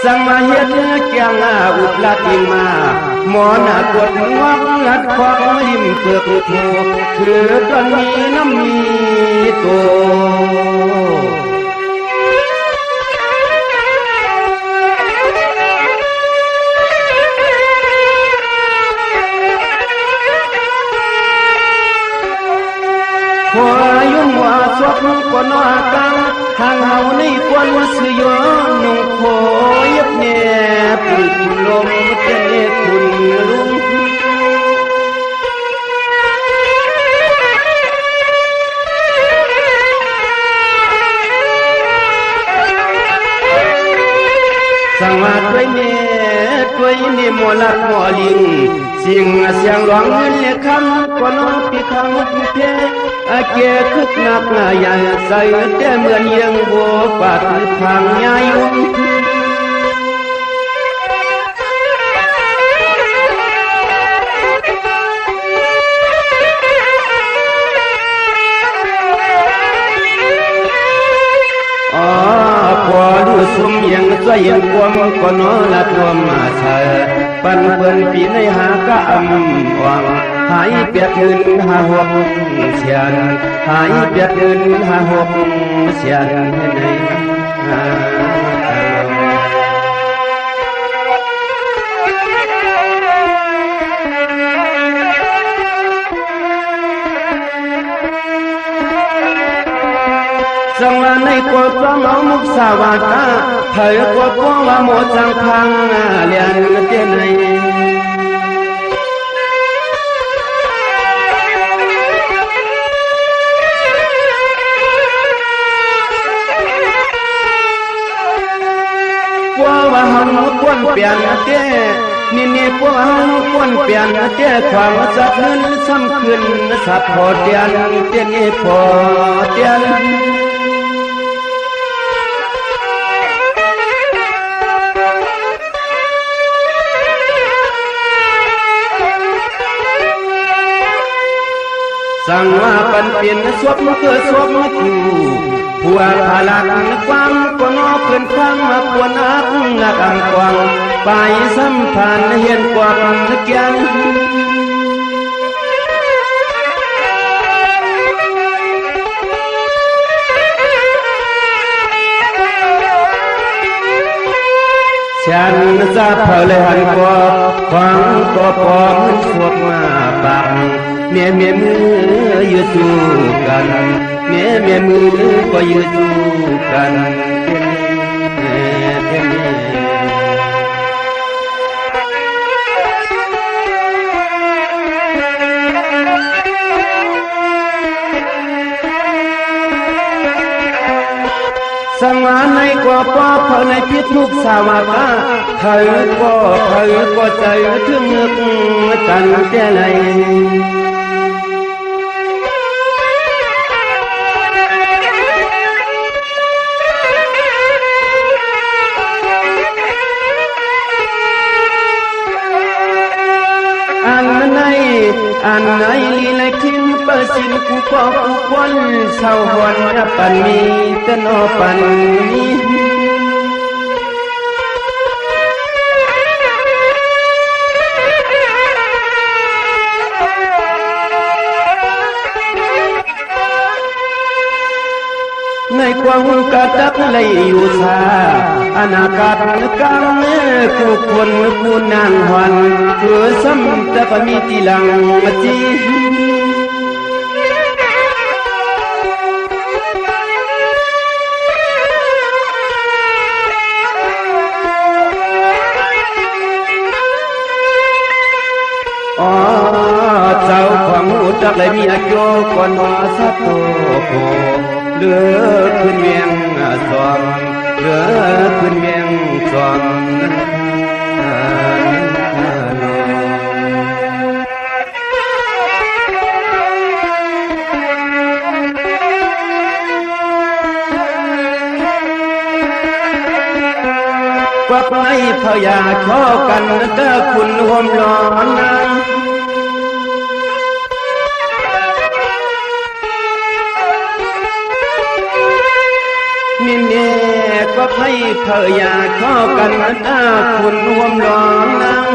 สังมาเฮ็ดเกียงอุปลาติมาหมอนากดวักลัดควักริมเกือกถูคือจนมีน้ำมีตัวหัวยุ่งหัวสวกก็นอกังทางเฮาในควนว่าซื้อยอนนุ่งโคยับแนบปุ่นลมเจคุณลุงสังวาด้วยเนด้วยนี่มลัดมอลิงสิ่งเสียงร้องเงินเลี้ยคำก็น้องปีขังผู้เพอาเกคึกนักใหญ่ใส่แต่เหมือนยังบัวปาดทางใหญ่พอดูสมยังใจยังความก็นอละตัวมาเธอปันเปิ้นปีในหากะอำวังหายเปียกเงินหาหกเสียนหายเปียกเงินหาหกเสียนในสังมาในกวดร้องน้องมุกสาวาตาเธอกวดป้องว่าหมดจังพังเลียนเจนในว่าหันควนเปลี่ยนเต้นี่พวกหันควนเปลี่ยนเต้ความสับเงินซ้ำขึ้นสับพอเตียนเต้นี่พอเตียนสังว่าปันเปลี่ยนสวบเกิดสวบถูผัวพาลักฟังก็นอเพื่อนฟังมาควรนักอังกวางไปสัมพันธ์เห็นกว่าเกียงฉันจะเผาเลยหันกว่าฟังก็พอมันสวบมาบังเมียมือยืดสู้กันเมียมือก็ยืดสู้กันสังวาในกว่าป้อเผาในพิษทุกสาวาตาเผาก็ใจถึงนึกกันแต่ไหนอันไหนลีเลยทิ้งเปอร์สินกูก็กูควันเศร้าหวนปันมีแต่นอปันนี้ในความกระตักเลยอยู่ซาอนาคตกังผู้คนผู้นางหวันเพื่อซ้ำแต่ก็มีทีหลังจีเจ้าความหูจักเลยมีอายุก่อนว่าสัตโตโกเลือขึ้นเวียงสวงเลือขึ้นเวียงสวงกวักไม่พยาขอกันเด้อคุณห่วมร้อนนางมีเมียก็ ให้เธออย่าข้อกันตาคุณรวมรองนาง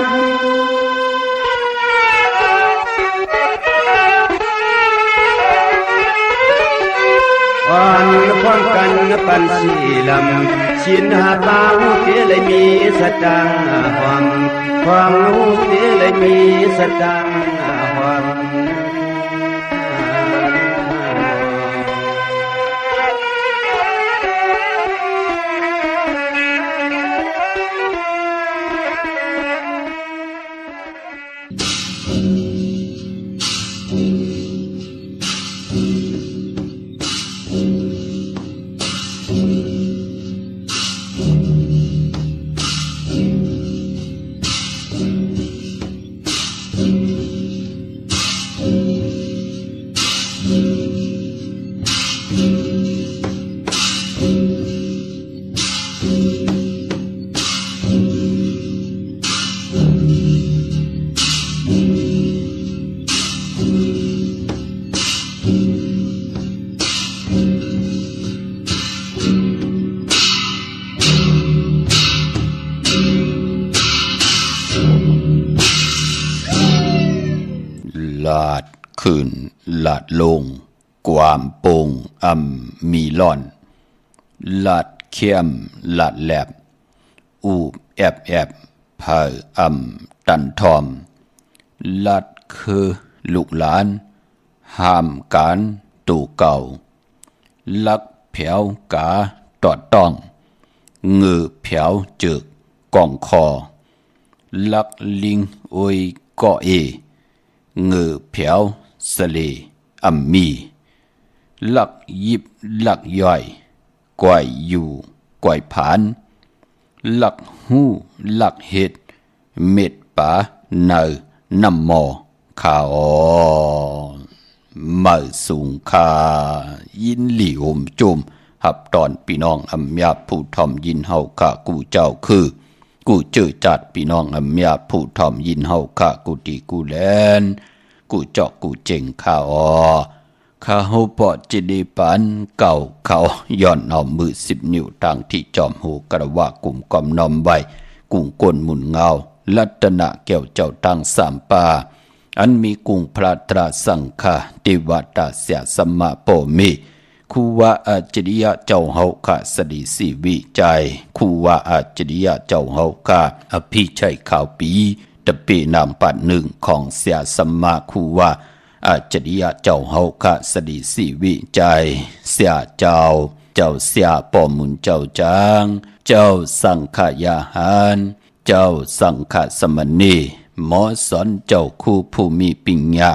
อ่อนพร้อมกันปันสีลำชินหาตาหูเสียเลยมีสัจจังความรู้เสียเลยมีสัจจังความลาดขึ้นลาดลงความโป่งมีล่อนลาดเข้มลาดแหลบอูบแอบเผาตันทอมลาดคือลูกหลานห้ามการตู่เก่าลักแผวกาตอดต้องเงือแผวจึกกองคอลักลิงโอยก่อเอเงือแผวสะเลมีลักยิบลักย่อยก่อยอยู่ก่อยผานลักหูลักเห็ดเม็ดป่าเนอน้ำหมอขาวมาสูงคายินหลี่อมจุมหับตอนพี่น้องอำยาผู้ทอมยินเฮากะกูเจ้าคือกูเจอจัดพี่น้องอำยาผู้ทอมยินเฮากะกูตีกูแลนกูเจาะกูเจ๋งข้าข้าหูปอจิดีปันเก่าเขาย้อนเอามือ10 นิ้วทางที่จอมหูกระว่ากลุ่มกอมนอมใบกุ้งก้นหมุนเงาลัตนะแก้วเจ้าตั้ง3 ป่าอันมีกุ้งพระตราสังฆาติวัตาเสียสมะโปมิคูว่าอาจริยะเจ้าเฮาค่ะสดีสีวิจัยคูว่าอาจริยะเจ้าเฮาค่ะอภิชัยข่าวปีตะเปนามปัด1ของเสียสมะคูว่าอาจริยะเจ้าเฮาค่ะสดีสีวิจัยเสียเจ้าเสียปอมุนเจ้าจางเจ้าสังฆยาหารเจ้าสังฆสมณีหมอสอนเจ้าคู่ผู้มีปัญญา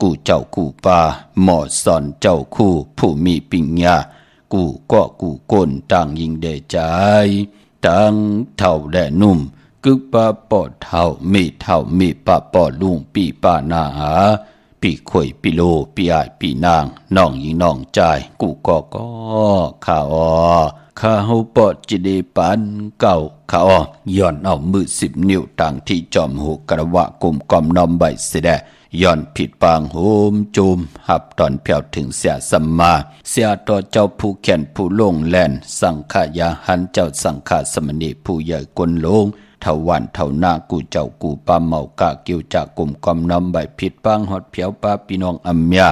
กูเจ้ากูป่าหมอสอนเจ้าคู่ผู้มีปัญญากูก็กูก้นต่างยิงเดใจต่างเท่าและนุ่มกึกปะปอดเท่ามีปะปอดลุงปีป้านาหาปีข่อยปีโลปีอายปีนางน้องยิงน้องใจกูก็ข้าข้าหูปอดจิเดปันเก่าข้าย้อนเอามือ10 นิ้วต่างที่จอมหูกระวะกลุ่มกอมนอมใบเสดย้อนผิดปางโหมจุมหับตอนเพียวถึงเสียสัมมาเสียต่อเจ้าผู้แขนผู้ลงแล่นสังขายาหันเจ้าสังฆสมณีผู้ใหญ่กลลงเท่าวันเท่านากูเจ้ากูปาเมากะกิ้วจากกลุ่มกอมนอมใบผิดปางหอดเพียวป้าพี่น้องอัมยา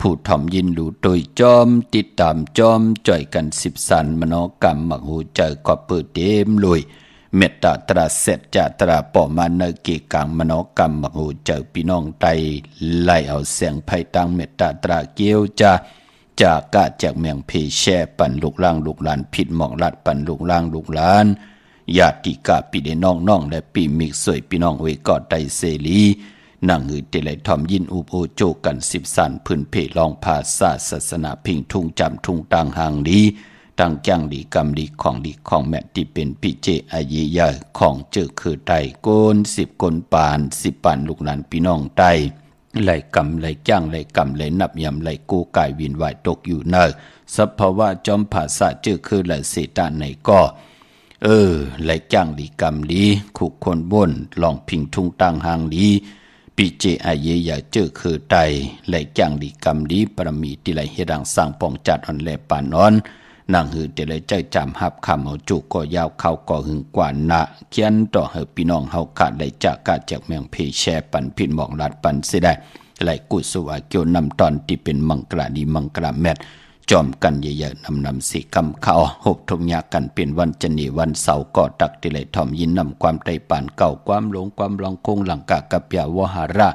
ผู้ถ่อมยินดูโดยจอมติดตามจอมจ่อยกัน10 สันมโนกรรมมักหูเจอก็เปิดเต็มลุยเมตตาตราเสร็จจะตราปอมาเนกีกังมโนกรรมมักหูเจอพี่น้องไตไล่เอาเสียงไพ่ตังเมตตาตราเกี้ยวจากกะจากเมียงเพแช่ปั่นลูกล่างลูกหลานผิดหมอกลัดปั่นลูกล่างลูกหลานญาติกะปีเดน้องและปีมิกสวยพี่น้องเวกอดไตเสลีนางหือเตลัยทอมยินอุโอโจกัน10 สันพื้นเพลองภาษาศาสนาพิงทุ่งจำทุ่งต่างห่างดีตั้งจังดีกรรมดีของแม่ที่เป็นปิเจอาเยยาของเจอคือไตโกน10 กลปาน10 ปานลูกหลานพี่น้องไตไหลกำไหลจ้างไหลกำไหลนับยำไหลกูกายวินไหวตกอยู่เนอสัพพวะจอมภาษาเจอคือไหลเสตาไหนก็ไหลจ้างดีกรรมดีขุกคนบนลองพิงทุ่งต่างห่างดีปีเจอาเยยาเจอคือไตไหลจ้างดีกรรมดีปรมีติไหลเฮดังสร้างปองจัดอ่อนแลปานนอน นางหือเตเลยใจจำหับคำเอาจุกก็ยาวเข้าก็หึงกว่านะเขียนต่อให้พี่น้องเฮาขาดได้จากกาจากเมืองเพแชปันพินหมองลาดปันสิได้ไหลกุศวาเกี่ยวนำตอนที่เป็นมังกราดีมังกราแมทจอมกันเยอะๆนำสีคำเขาหบทงยากันเป็นวันจันนีวันเสาร์ก็ตักติเลยทอมยินนำความไตปานเก่าความหลงความลองคงหลังกากับยาวหาระ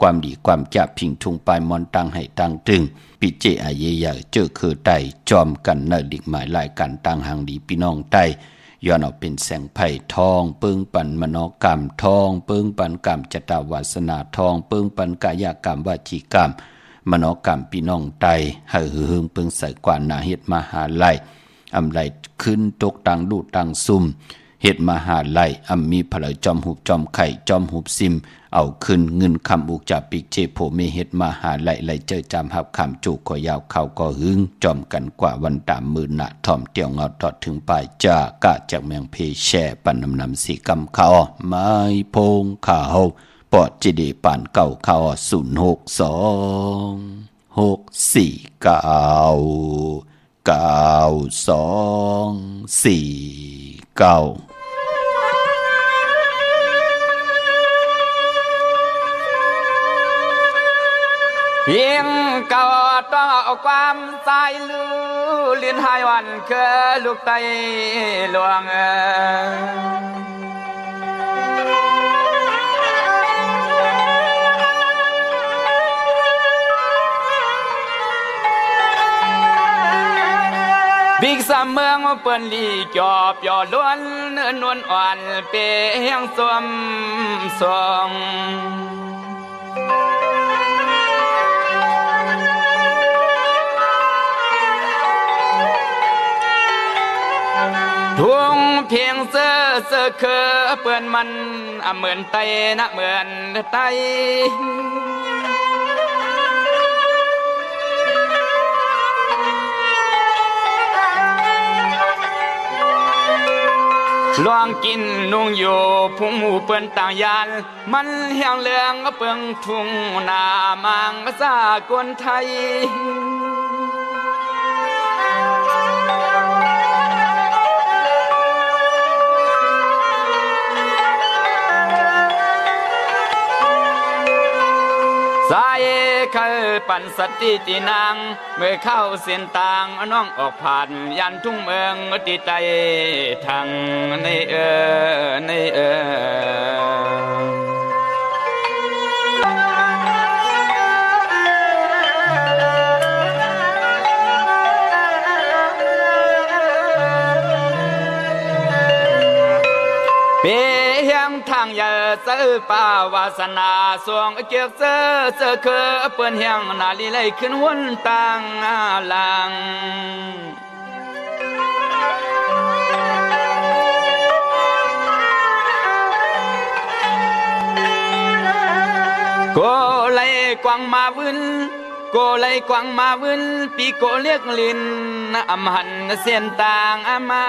ความดีความจะพิงทุงปลายมอนตังให้ตังตึงปิเจอาเยยเจอคือไตจอมกันเนดิกหมายลายกันตังหางดีพี่น้องไตย้อนเอาเป็นแสงไผ่ทองเปิงปันมโนกรรมทองเปิงปันกรรมจตาวาสนาทองเปิงปันกายกรรมวจีกรรมมโนกรรมพี่น้องไตให้หึงเปิงใส่กว่านาเฮ็ดมหาไลอำไลขึ้นตกตังดูตังซุ่มเฮ็ดมหาไลมีพลายจอมหุบจอมไข่จอมหุบซิมเอาขึ้นเงินคำอุกจากปิกเจโผเมเฮ็ดมหาไลเจอจำหับคำจุกก็ยาวเขาก็หึงจอมกันกว่าวันตามมือหนาถ่อมเตียวเงาทอดถึงปลายจากะจากเมืองเพแช่ปันนำสีกำเขาไม้พงข่าวปอดจีดีปานเก่าเขา06246499249เพียงเก่าต้องเอาความสายลือเลียนหายวันคือลูกไตหลวงบิ๊กสามเมืองเปิ้นลีจอบยอล้วนเนื้อนวลอ่อนเปียงสวมสองทวงเพียงเสื้อคือเปื่อนมันเหมือนไตนะเหมือนไตลองกินนุ่งอยู่พุงหมูเปื่อนต่างยานมันเหี่ยงเหลืองเปิงทุ่งนามังสากลไทยสายเคยปั่นสติตีนางเมื่อเข้าเส้นต่างน้องออกผ่านยันทุ่งเมืองติใจทางในเปียงทางอย่าเสือป่าวาสนาสวงเกียกเสือคือเปิ้นเฮียงนาลีไลขึ้นวนต่างลังโกไลกวางมาวินโกไลกวางมาวินปีโกเรียกลินอำหันเสียนต่างมา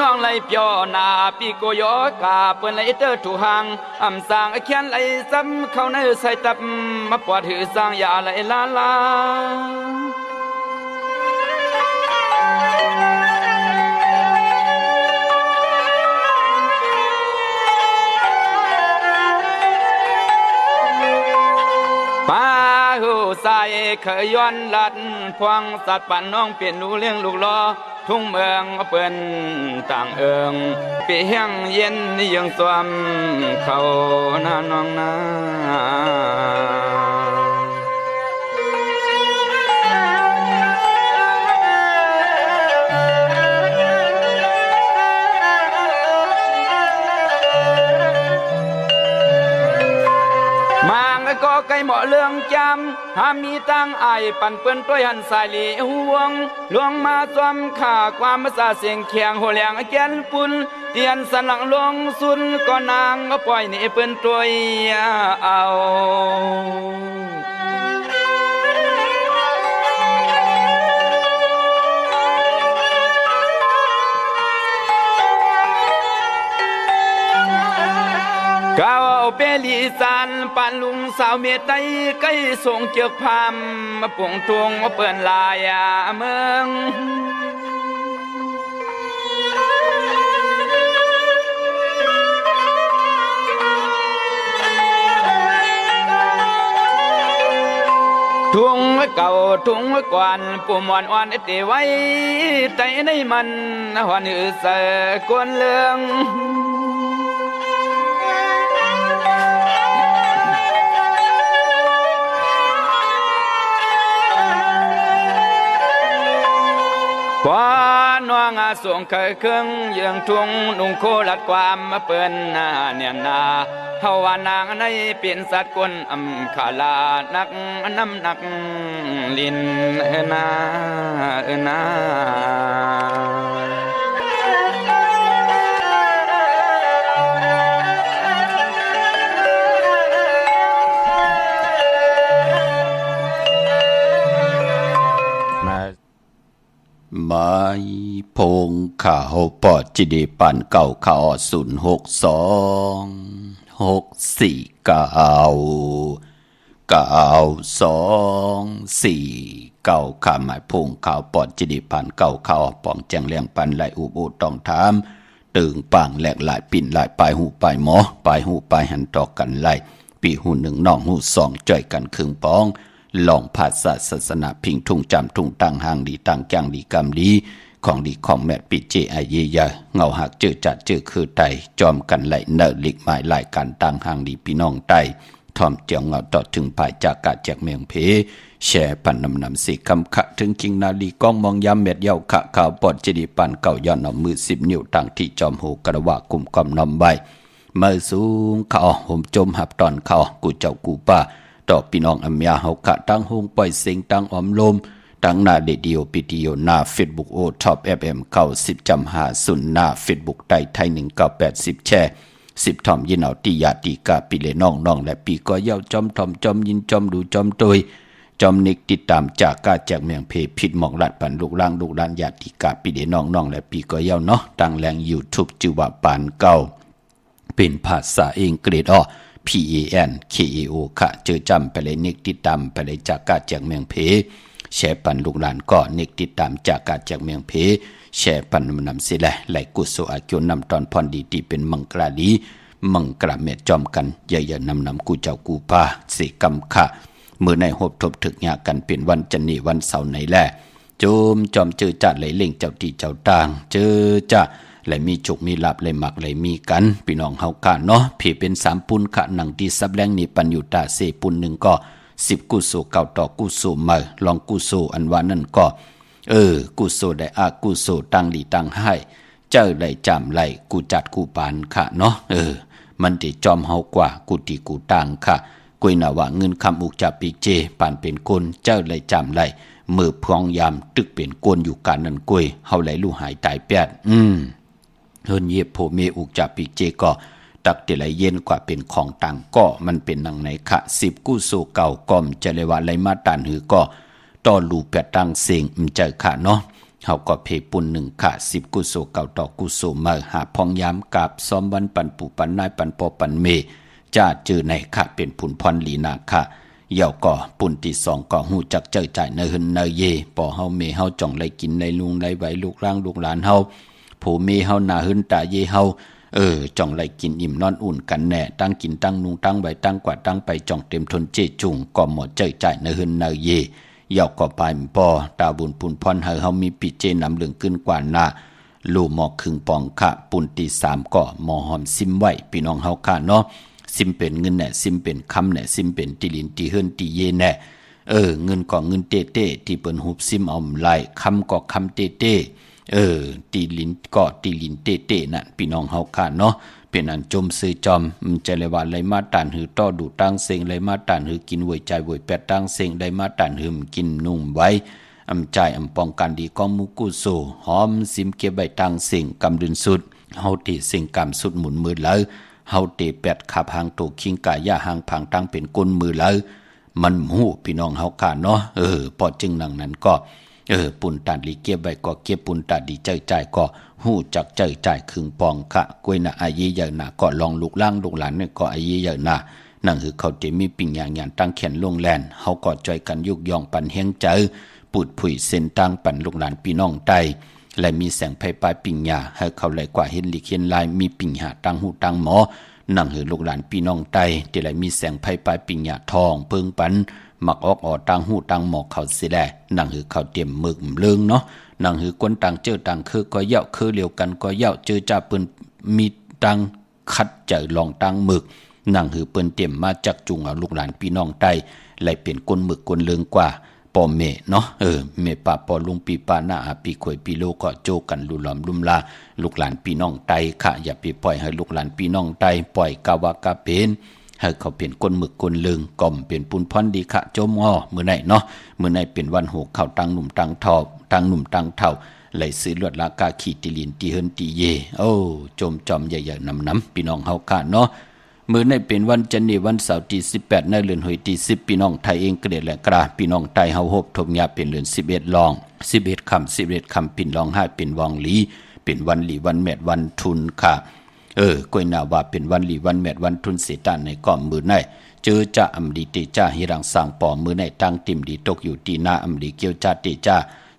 น้องไล่เปียวนาปีโกยอกาเปิ้นไล่เตอถูหังสร้างเขียนไล่ซ้ำเข้าในใส่ตับมาปวดหือสร้างยาไล่ลาป้าหูใส่เคยย้อนลัดพวงสัตว์ปั่นน้องเปลี่ยนลูเลี้ยงลูกล้อทุ่งเมืองเปิ้นต่างเอิงเปียงเย็นยังสวมเขาหน้าน้องนา ก็ไก่เหมาะเรื่องจำหามีตั้งไอปั่นเปิ้นต้วยหันสายหลีห่วงหลวงมาจอมข่าความภาษาเสียงเคียงหัวแหลงแกนปุ่นเตียนสลังลงสุนก็นางก็ปล่อยนี่เปิ้นต้วยเอา เปลีสานปันลุงสาวเมียไตใกล้ส่งเจือกพามมาป่งทวงมาเปิ่นลายเมืองทุ่งเก่าทุ่งกวนปุ่มอ่อนเตไว้ไตในมันหวนหือเสกวนเลืองกว่านวงส่งเคยครึ่งยังทุ่งนุ่งโคลัดความมาเปิ้นเนี่ยนาเฮาว่านางในเป็นสัตว์กลอำขาลานักน้ำหนักลินนาไม้พงข่าวปอดจิเดปันเก่าข่าว062649224ข่าหมายพงข่าวปอดจิเดปันเก่าข่าวป่องแจงเลียงปันไหลอุบอุต้องถามตึงปังแหลกหลายปิ่นหลายปลายหูปลายหมอปลายหูปลายหันตอกกันไหลปีหูหนึ่งน้องหูสองจ่อยกันครึ่งปองลองภาษาศาสนาพิงทุ่งจำทุ่งตั้งห่างดีตั้งจังดีกำดีของดีของแม่ปิเจไอเยยาเงาหักเจอจัดเจอคือไตจอมกันไหลเนอลิกหมายหลายการตั้งห่างดีพี่น้องไตทอมเจียวเงาต่อถึงภายจากกาจากเมียงเพแช่ปันนำสีคำขะถึงจริงนาลีก้องมองย้ำเม็ดเย้าขะข่าวปอดจิดีปันเก่าย้อนเอามือ10 นิ้วตั้งที่จอมหูกระวะกุมกอมนำใบเมื่อสูงข่าวห่มจมหับตอนข่าวกูเจ้ากูป้าต่อพี่น้องอเมียเฮาขะตั้งหงปล่อยเสียงตั้งออมลมตั้งหน้าเดียวปิดิโอหน้า Facebook โอท็อป FM 90.50หน้า Facebook ไทย1980แชร์10ทอมยินเอาติยาติกาปิเลน้องและปีก็เย้าจอมทอมจอมยินจอมดูจอมตุยจอมนิกติดตามจากกาจากเมืองเพผิดหมอกลัดปันลูกหลานญาติกาปิเลน้องและปีก็เย้าเนาะตั้งแรง YouTube จือว่าปานเก่าเป็นภาษาอังกฤษPANKAO ค่ะเจอจำไปเลยนิกติดตามไปเลยจากกาจากเมืองเพแชร์ปันลูกหลานก็นิกติดตามจากกาจากเมืองเพแชร์ปันนำสิแลไหลกุศลอากิวนำตอนพรดีที่เป็นมังกราดีมังกราเมจจอมกันอย่านำกูเจ้ากูป้าสิกำค่ะมือในหบทบถึกยากันเป็นวันจันนีวันเสาร์ไหนแลโจมจอมเจอจัดไหลเล่งเจ้าตีเจ้าต่างเจอจะไหลมีจุกมีหลับไหลหมักไหลมีกันพี่น้องเฮากะเนาะเพเป็น3ปุ้นขะหนังที่ซับแรงนี่ปันอยู่ตาเสปุ้น1ก็10กุโสเก่าต่อกุโสมาลองกุโสอันว่านั่นก็กุโสได้อากุโสตั้งดีตั้งให้เจ้าได้จำไหลกูจัดกูปานค่ะเนาะมันติจอมเฮากว่ากูติกูต่างค่ะกุยน่ะว่าเงินคำอุกจับปีเจปานเป็นคนเจ้าได้จำไหลมือพองยามตึกเป็นกวนอยู่การนั้นกุยเฮาไหลลู่หายตายแปดเฮินเย็บโผเมอุกจับปีเจก็ตักเตไหลเย็นกว่าเป็นของต่างก็มันเป็นนังไหนคะ10กุโสเก่าก่อมจะเลยว่าไหลมาตานหือก็ต่อลูแปดตังเสียงเจอค่ะเนาะเฮาก็เพปุ่น1ค่ะ10กุโสเก่าต่อกุโสมาหาพองยามกับซ้อมวันปันปูปันนายปันปอปันเมจ้าจือในค่ะเป็นผุนพรลีนาค่ะเย่าก็ปุ่นที่2ก็ฮู้จักเจอจ่ายเนหึนเนเยปอเฮาเมเฮาจ่องไหลกินในลุงไหลไหวลูกร่างลูกหลานเฮาผู้เมเฮาหน้าหึนตาเยเฮาจ่องไหลกินอิ่มนอนอุ่นกันแน่ตั้งกินตั้งนุงตั้งใบตั้งกว่าตั้งไปจ่องเต็มทนเจจุงก็หมดเจอจ่ายเนหึนเนเยเย่าก็ไปปอตาบุญปุนพรเฮามีปิเจนำเหลืองขึ้นกว่าหน้าลูหมอกครึ่งปองค่ะปุ่นที่3ก็หมอหอมซิมไว้พี่น้องเฮาค่ะเนาะซิมเป็นเงินแน่ซิมเป็นคำแน่ซิมเป็นติลินติเฮิรนติเยแน่เงินก็เงินเต้เต้ที่เปิ้นหุบซิมเอาไหลคำก็คำเต้เต้ตีลินก็ตีลินเต้เต้นั่นพี่น้องเฮาค่ะเนาะเป็นอันจมซื้อจอมใจเลยว่าไหลมาตานหือต่อดูตั้งเสียงไหลมาตานหือกินวยใจวยแปดตั้งเสียงไหลมาตานหืมกินนุ่มไว้อำใจอำป้องกันดีก็มุกุโซหอมซิมเก็บใบตั้งเสียงกำดึนสุดเฮาติเสียงกำสุดหมุนมือแล้วเฮาเตแปดขับหางโตคิงกายาหางพังตั้งเป็นก้นมือแล้วมันหูพี่น้องเฮาค่ะเนาะพอจึงนั้นก็ ปุ่นตัดลีเก็บไว้ก็เก็บปุ่นตัดดีเจอจ่ายก็ฮู้จักเจอจ่ายครึ่งปองค่ะกวยน่ะอายีใหญ่น่ะก็ลองลูกล่างลูกหลานเนี่ยก็อายีใหญ่น่ะนั่นคือเขาจะมีปิ่งอย่างตั้งแขนลงแลนเฮาก็จ่อยกันยุกยองปันเฮงเจอปูดผุยเส้นตั้งปันลูกหลานพี่น้องใต้และมีแสงไฟปลายปิ่งยาให้เขาไหลกว่าเห็นลิเขียนลายมีปิ่งหาตั้งหูตั้งหมอนั่งหือลูกหลานพี่น้องใต้ที่ไหลมีแสงไฟปลายปิ่งยาทองเพิงปันมักออกตั้งหูตั้งหมอเขาสิแลนั่งหือเขาเตรียมมึกเลิงเนาะนั่งหือกวนต่างเจอต่างคือก็เย่าคือเลียวกันก็เย่าเจอจ่าปืนมีตั้งคัดเจอลองตั้งมึกนั่งหือเปิ้นเตรียมมาจักจุงเอาลูกหลานพี่น้องใต้ไหลเปลี่ยนก้นมึกก้นเลิงกว่าปอเมเนาะเมป่าปอลุงปีปาหน้าปีข่อยปีโลก็โจกันลุหลอมลุมลาลูกหลานพี่น้องไตค่ะอย่าไปปล่อยให้ลูกหลานพี่น้องไตปล่อยกาวากาเป็นให้เขาเปลี่ยนก้นหมึกก้นลึงก่อมเปลี่ยนปุนพรดีค่ะโจมอ้อมื้อไหนเนาะมื้อไหนเป็นวันโหเข้าตังหนุ่มตังเฒ่าตังหนุ่มตังเฒ่าไหลซื้อลวดลากาขีติลินตีเฮินตีเยโอ้โจมจอมใหญ่ๆน้ำพี่น้องเฮาค่ะเนาะมื้อในเป็นวันจันทร์วันเสาร์ที่18ในเดือนหอยที่10พี่น้องไทยเองกระเดและกราพี่น้องไทยเฮาฮบทบยาเป็นเดือน11ลอง11ค่ำปิ่นลอง5เป็นวังหลีเป็นวันหลีวันแมดวันทุนค่ะก้อยนาว่าเป็นวันหลีวันแมดวันทุนเสตานในก่อมมื้อในเจอจะอำดีเตจ้าฮิรังสร้างปอมื้อในตั้งติ่มดีตกอยู่ที่นาอำดีเกี่ยวจ้าเตจ้า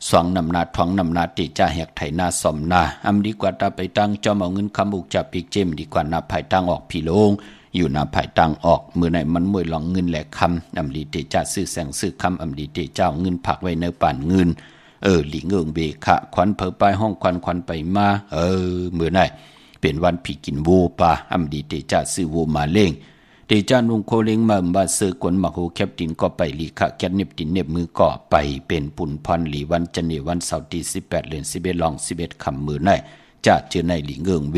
สองนำนาท้องนำนาเตจ้าแหกไถนาสอมนาอำดีกว่าตาไปตั้งจอมเอาเงินคำอุกจับปีกเจมดีกว่านาภายตั้งออกพี่โลงอยู่นาภายตังออกมือไหนมันมวยหลองเงินแหลกคำอำลีเตจ้าซื้อแสงซื้อคำอำลีเตเจ้าเงินผักไว้ในป่านเงินหลีเงิงเบคะควันเผอไปห้องควันไปมามือไหนเป็นวันผีกินวูปาอำลีเตจ้าซื้อวูมาเล่งเตจ้านุงโคเล้งมาบาเซอร์กวนมาโฮแคปตินก็ไปลีคะแคทเน็บตินเน็บมือก็ไปเป็นปุ่นพรหลีวันจันทร์วันเสาร์ที่18เดือน11ลอง11ค่ำมือไหนจะเจอในหลีเงิงเบ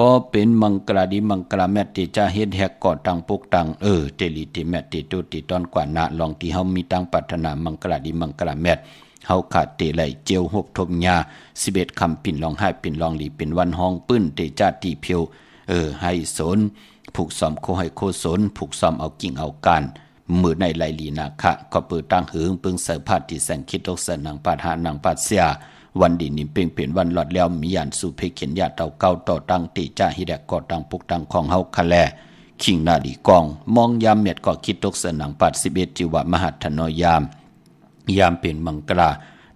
พอเป็นมังกราดีมังกราแมตติจะเฮ็ดแฮกก่อตังปกตังเตลิติแมตติตุติตอนกว่านาลองที่เฮามีตังปรารถนามังกราดีมังกราแมตเฮาขาดเตไหลเจียวหบทมยา11คำปิ่นลองให้ปิ่นลองหลีเป็นวันห้องปื้นเตจาตีเพียวให้สนผูกซ้อมโคให้โคสนผูกซ้อมเอากิ่งเอาการมือในไหลลีนาคะก็เปิดตั้งหืงปึงเสพาติแสงคิดตกเสนางปาหานางปาเสียวันดีนิมเป่งเป็นวันหลอดแล้วมียานสู่เพเขียนยาเต่าเก้าต่อตั้งติจ้าฮิแดกก่อตั้งปุกตั้งของเฮาคะแลขิงนาดีกองมองยามเม็ดก็คิดตกเสนางปัด11จิวะมหัตถนอยามเป็นมังกรา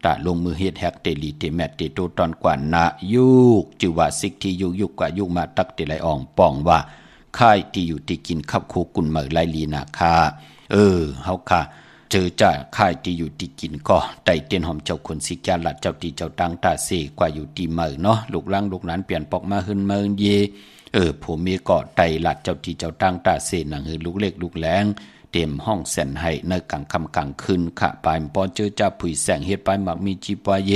ตะลงมือเฮ็ดแฮกเตลีเตแมตเตโตตอนกว่านายุกจิวะสิกที่ยุกกว่ายุกมาตักเตไหลอ่องป่องว่าค่ายที่อยู่ที่กินขับโคกุนเหมอไลลีนาคาเฮาค่ะเจอจ่าค่ายที่อยู่ที่กินก็ไต่เตียนหอมเจ้าคนสิกาลัดเจ้าตีเจ้าตังตาเสกว่าอยู่ที่เมือเนาะลูกหลานลูกหลานเปลี่ยนปอกมาขึ้นเมือเยผมมีก็ไต่ลัดเจ้าตีเจ้าตังตาเสหนังหือลูกเล็กลูกแหลงเต็มห้องแสนให้ในกลางค่ำกลางคืนค่ะปลายปอเจอจ่าผุยแสงเฮ็ดไปมักมีจีปาเย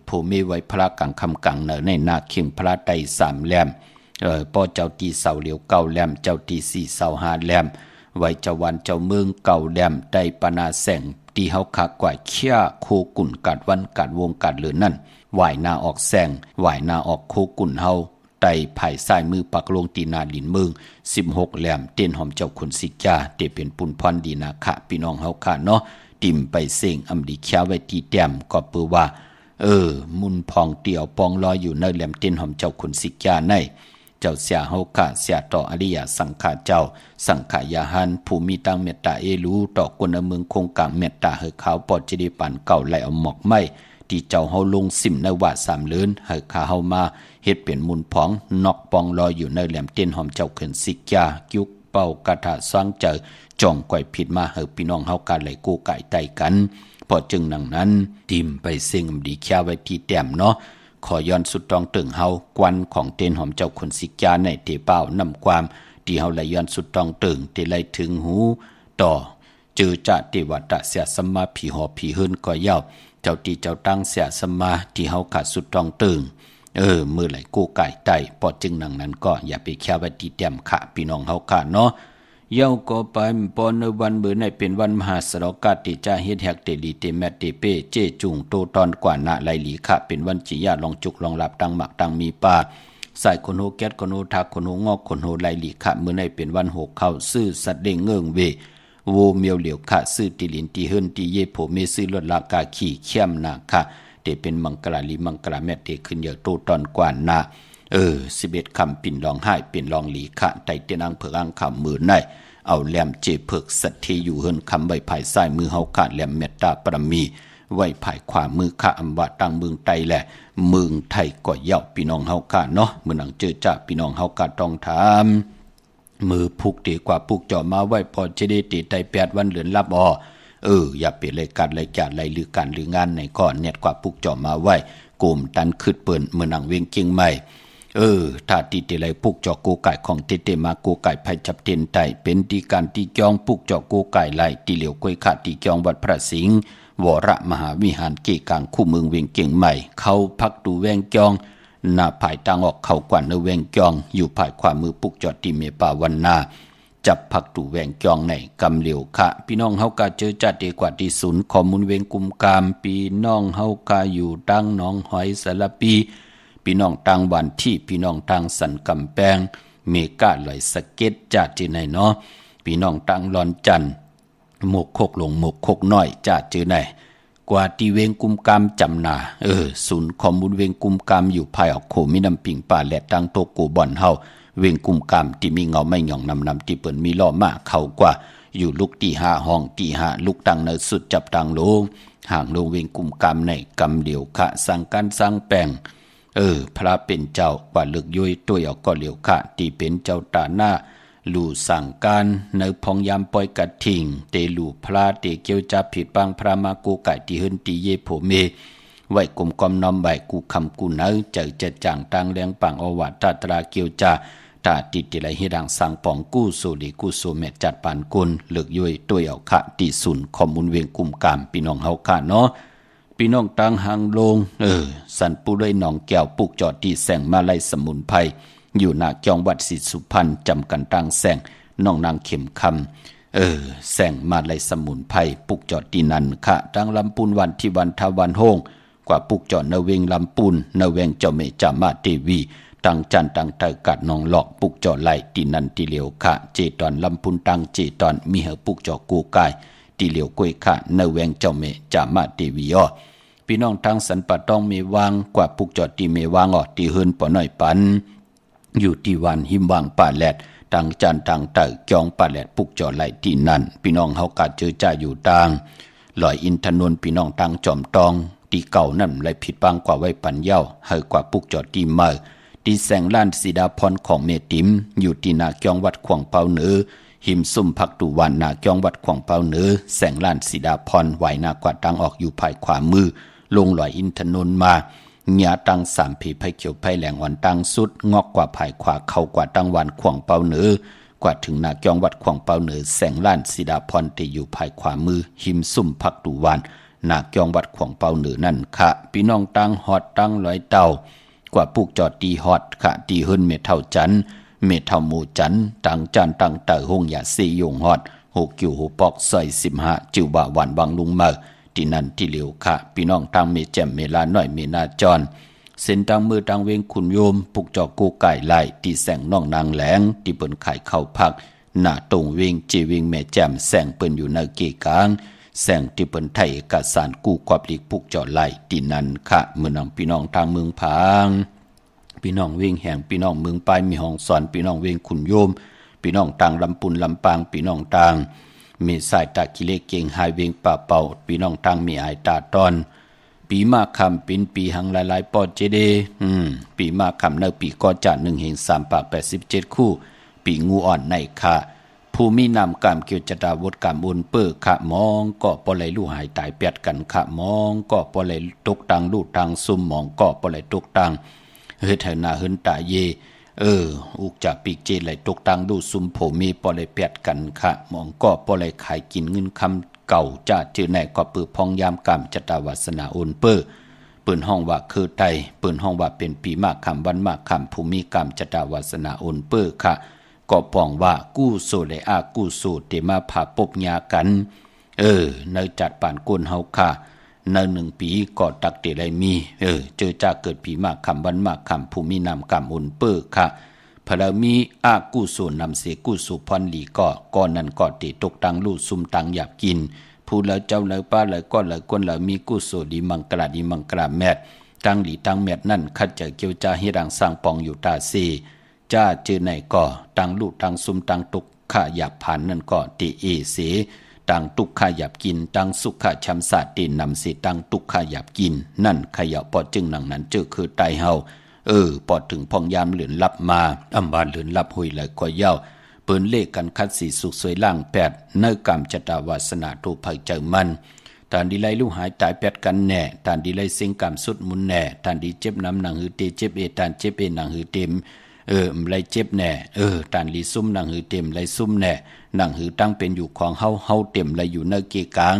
ผมมีไว้พระกลางค่ำกลางเนอในนาเข็มพระไต3แหลมปอเจ้าตีเสาเหลียว9แหลมเจ้าตี4เสา5แหลมไว้เจ้าวันเจ้าเมืองเก่าแหลมได้ปนาแสงที่เฮาคักกว่าเขี้ยโคกุ่นกัดวันกัดวงกัดเหลือนั่นไหวหน้าออกแสงไหวหน้าออกโคกุ่นเฮาไต่ภายซ้ายมือปักลงตีนาลินเมือง16แหลมเต้นหอมเจ้าคนสิกาเตเป็นปุ่นพรดีนาคะพี่น้องเฮาค่ะเนาะติ่มไปเสงอำดีเขี้ยไว้ที่แต้มก็เปือว่ามุนพองเตี่ยวปองลอยอยู่ในแหลมเต้นหอมเจ้าคนสิกาในเจ้าเสียเฮาค่ะเสียต่ออริยสังฆาเจ้าสังขายาหันผู้มีตังเมตตารู้ต่อกวนเมืองคงกลางเมตตาเฮขาวปอดจิริปันเก่าไหลเอาหมอกไม้ที่เจ้าเฮาลงสิมในว่า3เลือนเฮขาเฮามาเฮ็ดเป็นมุนผองนอกปองลอยอยู่ในแหลมเต้นหอมเจ้าเขินสิกายุกเป่ากระถาสร้างเจอจ่องก่อยผิดมาเฮพี่น้องเฮากันไหลกู้ไก่ไตกันพอจึงดังนั้นติมไปเซ็งดีแค่ไว้ที่แต้มเนาะขอย้อนสุดตรองตึงเฮากวนของเต้นหอมเจ้าคนสิกาในเตเป้านำความที่เฮาไหลย้อนสุดตรองตึงเตไหลถึงหูต่อเจอจะเทวตะเสียสมาผีหอผีหื้นก็ยาวเจ้าตีเจ้าตั้งเสียสมาที่เฮาขาดสุดตรองตึงมือไหลกู้ไก่ไตพอจึงดังนั้นก็อย่าไปแค่ไว้ที่แต้มค่ะพี่น้องเฮาค่ะเนาะเย้าก็ไปปอนในวันเบื่อในเป็นวันมหาสรกาติจาเฮ็ดแฮกเตลีเตแมตเตเปเจจุงโตตอนกว่านาไลหลีค่ะเป็นวันจิยาลองจุกลองหลับตังหมักตังมีป่าใส่คนโหแก๊สคนโหทักคนโหงอกคนโหไลหลีค่ะเมื่อในเป็นวันโหเข้าซื่อสัตว์เด้งเงิงเว โวเมียวเหลียวค่ะซื้อติลินตีเฮิรนตีเยโผเมซื้อลดลากาขี่เข้มนาค่ะเตเป็นมังกราลีมังกราแม่เตขึ้นเยอะโตตอนกว่านา11คำปิ่นลองให้เป็นลองหลีค่ะไตเตนังเผือกอังคำมือในเอาแหลมเจเผือกสัตเทอยู่เฮิรนคำใบภายซ้ายมือเฮาค่ะแหลมเมตตาปรมีไว้ภายขวามือค่ะอำว่าตั้งเมืองไตแหละเมืองไทยก็เย่าพี่น้องเฮาค่ะเนาะเมื่อหนังเจอจ่าพี่น้องเฮาค่ะต้องถามมือพุกดีกว่าพุกเจาะมาไว้พอจะได้ติดไต8วันเหลือนรับอย่าเปลี่ยนรายการรายการไรหรือการหรืองานในก่อนเนี่ยกว่าพุกเจาะมาไว้กลุ่มตันคืดเปิ้นเมื่อหนังเวียงเกียงใหม่ถ้าติเตไรพุกเจาะโกไก่ของเตมาโกไก่ไผจับเทนไตเป็นตีการตีจองพุกเจาะโกไก่ไหลตีเหลียวกล้วยขาตีจองวัดพระสิงห์วรมหาวิหารเกกลางคู่เมืองเวียงเกียงใหม่เข้าพักดูแวงจองหน้าภายตางออกเข้ากว่าเนแวงจองอยู่ภายขวามือปุกจอดตีเมปาวันนาจับพักดูแวงจองในกำเหลียวค่ะพี่น้องเฮากาเจอจัดดีกว่าที่ศูนย์ข้อมูลเวงกุมกามพี่น้องเฮากาอยู่ตั้งหนองหอยสารปีพี่น้องตังวันที่พี่น้องตังสันกำแพงเมกาลอยสะเก็ดจัดที่ไหนเนาะพี่น้องตังลอนจันหมกโคกหลงหมกโคกน้อยจัดที่ไหนกว่าที่เวงกุมกามจำนาศูนย์ข้อมูลเวงกุมกามอยู่ภายออกโขมีน้ำปิงป่าและตังโตโกบ่อนเฮาเวงกุมกามที่มีเงาไม่หย่องนำที่เปิ่นมีล้อมาเข้ากว่าอยู่ลุกที่5ห้องที่5ลุกตังเนสุดจับตังโลงห่างลงเวงกุมกามในกำเดียวคะสังกันสังแปงพระเป็นเจ้ากว่าลึกย้อยตัวเอาก็เหลียวคะที่เป็นเจ้าตาหน้าลู่สั่งการในพองยามปล่อยกระทิงเตลู่พระเตเกียวจับผิดบางพระมากูไก่ที่เฮิรนตีเยโผเมไว้กลมกอมน้อมใบกูคำกูเนื้อเจอจะจ่างตังแรงปังอวัตตราเกียวจาตาติดติไหลเฮดังสังปองกู้โซลีกู้โซเมจัดปานกุลเลือกย้อยตัวเอาคะติสุนข้อมูลเวียงกุมกามพี่น้องเฮาค่ะเนาะพี่น้องตังหางลงสันปูด้วยหนองแก้วปุกจอดที่แสงมาไลสมุนไพรอยู่หน้าจองวัดศรีสุพรรณจำกันตังแสงน้องนางเข็มคำแสงมาไลสมุนไพรปุกจอดที่นั่นค่ะตังลำปูนวันที่วันทาวันโฮงกว่าปุกจอดนเวงลำปูนนเวงเจ้าเมจามาเทวีตังจันตังเตกัดนองหลอกปุกจอไหลตีนันตีเหลียวค่ะเจตอนลำพุนตังเจตอนมีเหอปุกจอกูกายตีเหลียวกวยค่ะเนแวงเจ้าเมจามาเตวีพี่น้องทางสันปะต้องมีวางกว่าปุกจอตีเมวางตีเฮิรนปอหน่อยปันอยู่ที่วันหิมวางป่าแหลดตังจันตังเตจองป่าแหลดปุกจอไหลตีนันพี่น้องเฮากาเจอจ่าอยู่ตังลอยอินทนนท์พี่น้องตังจอมตองตีเก่านั่นไหลผิดบางกว่าไว้ปันเย้าเฮกว่าปุกจอตีเมอที่แสงล้านสีดาพรของเมติมอยู่ที่นาจองวัดขวางเปาเหนือหิมซุ่มพักตุวันนาจองวัดขวางเปาเหนือแสงล้านสีดาพรไหวนากว่าตังออกอยู่ภายขวามือลงลอยอินทนนท์มาหญ้าตัง3ผีไผเขียวไผแหลงอ่อนตังสุดงอกกว่าภายขวาเข้ากว่าตังวันขวางเปาเหนือกว่าถึงนาจองวัดขวางเปาเหนือแสงล้านสีดาพรที่อยู่ภายขวามือหิมซุ่มพักตุวันนาจองวัดขวางเปาเหนือนั่นค่ะพี่น้องตังฮอดตังลอยเต่ากว่าปุกจอดตีฮอดค่ะตีเฮิรนเมเท่าจันเมเท่าหมูจันตังจันตังเตอหงยาซียงฮอด6กิว6ปอกซอย15จิวบะหวานบางลุงเมอที่นั่นที่เหลียวค่ะพี่น้องทางเมแจ่มเมลาน้อยเมนาจรเส้นทางมือทางเวงขุนโยมปุกจอกูไก่ไหลที่แสงน้องนางแหลงที่เปิ้นขายข้าวผักหน้าตรงเวงจีเวงเมแจ่มแสงเปิ้นอยู่ในเกกลางแสงที่เปิ้นไทยเอกสารกู้ควบลีกปุกจอไหลที่นั่นค่ะเมื่อนำพี่น้องทางเมืองพางพี่น้องเวียงแห่งพี่น้องเมืองปลายมีห้องสอนพี่น้องเวียงขุนโยมพี่น้องต่างลำปุนลำปางพี่น้องต่างมีสายตากิเลเก่งหายเวียงป่าเป่าพี่น้องต่างมีอายตาตอนปีมาคำเป็นปีหังหลายๆปอดเจเดปีมาคำเนปีก็จะ1เห็น3ปาก87คู่ปีงูอ่อนในค่ะผู้มีนำกามเกี่ยวจตาวดกามอุนเปื้อขะมองก็ปอไหลลู่หายตายเปียดกันขะมองก็ปอไหลตกตังลู่ตังซุ่มมองก็ปอไหลตกตังเฮ็ดให้หน้าเฮินตาเยอุกจากปีกเจไหลตกตังลู่ซุ่มโผมีปอไหลเปียดกันขะมองก็ปอไหลขายกินเงินคำเก่าจ้าจื้อไหนก็ปื้อพองยามกามจตาวาสนาอุนเปื้อเปิ้นห้องว่าคือไตเปิ้นห้องว่าเป็นปีมากคำวันมากคำภูมิกามจตาวาสนาอุนเปื้อค่ะก็ปองว่ากู้โซเลอากู้โซเตมาพาปบญากันในจัดป่านกุนเฮาค่ะใน1ปีก็ตักเตไรมีเจอจากเกิดผีมากคำวันมากคำภูมินามกรรมอุนเปื้อค่ะ พะละมีอากุศลนำเสกุสุพรหลีก็นั้นก็ติตกตังลู่ซุมตังหยาบกินผู้แล้วเจ้าแล้วป้าแล้วก็แล้วคนแล้วมีกุศลดีมังกราดีมังกราแมดตังหลีตังแมดนั่นคัดจะเกี่ยวจาให้ดังสร้างปองอยู่ตาซีจ้าเจอไหนก็ตังลู่ตังซุมตังตุกขะหยาบผ่านนั่นก็ติเอเสตังตุกขะหยาบกินตังสุขะชำสาตินำเสตังตุกขะหยาบกินนั่นขยะปอจึงหนังนั้นเจอคือไตเฮาปอดถึงพองยามเหลือนลับมาอำบานเหลือนลับหุยเลยก็เย้าเปิ้นเลขกันคัดสีสุขสวยล่างแปดเนื้อกรรมจตาวาสนาทูภัยเจอมันตานดีไลลูกหายตายแปดกันแน่ตานดีไลเซ็งกรรมสุดมุนแน่ตานดีเจ็บน้ำหนังหือเตเจ็บตานเจ็บหนังหือเต็มไลเจ็บแน่ตานลีซุ่มหนังหือเต็มไลซุ่มแน่หนังหือตั้งเป็นอยู่ของเฮาเต็มไลอยู่เนื้อเกกลาง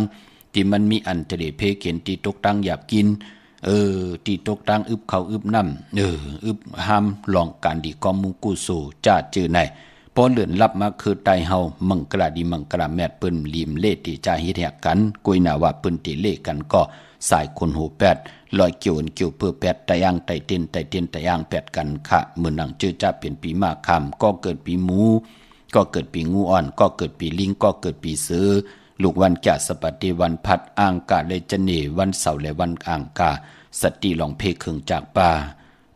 ที่มันมีอันเตเรเพเขียนตีตกตั้งหยาบกินตีตกตังอึบเขาอึบน้ำอึบห้ามลองการดีกอมุกุโซจ้าเจอไหนพอเลื่อนลับมาคือไตเฮามังกราดีมังกราแมดเปิ้นลีมเลติจ้าเฮ็ดแหกกันกุยหน้าว่าเปิ้นติเลกันก็สายคนหูแปดลอยเกี่ยวเพื่อแปดไตย่างไตเต้นไตย่างแปดกันค่ะเมื่อนังเจอจ้าเป็นปีมาคำก็เกิดปีหมูก็เกิดปีงูอ่อนก็เกิดปีลิงก็เกิดปีเสือลูกวันแก่สปฏิวันพัดอ่างกาเลจเนวันเสาร์และวันอ่างกาสติลองเพครึ่งจากป่า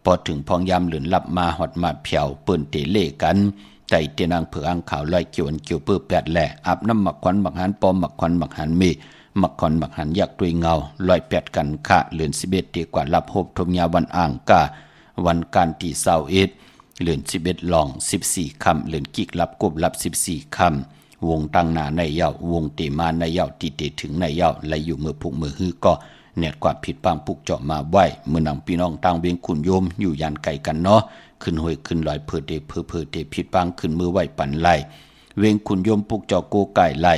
พอถึงพองยามเหลือนลับมาหอดมาเผียวเปิ้นเตเล่กันใจเตนางเผืออ่างขาวลอยเกี่ยวเปื้อแปดแหล่อาบน้ำหมักควันหมักหันปอมหมักควันหมักหันเมหมักควันหมักหันยักด้วยเงาลอยแปดกันค่ะเหลือน11ตีกว่ารับโฮบทมยาวันอ่างกาวันการที่21เหลือน11ลอง14คำเหลือนกิกรับกบรับ14คำวงตังหนาในเย้าวงเตมาในเย้าตีเตถึงในเย้าไหลอยู่มือผูกมือฮื้อก็เน็ตกว่าผิดปังปุกเจาะมาไหวเมื่อนังพี่น้องต่างเวียงขุนโยมอยู่ยันไก่กันเนาะขึ้นห้วยขึ้นลอยเพื่อเดผิดปังขึ้นมือไหวปั่นไล่เวียงขุนโยมปุกเจาะโกไก่ไล่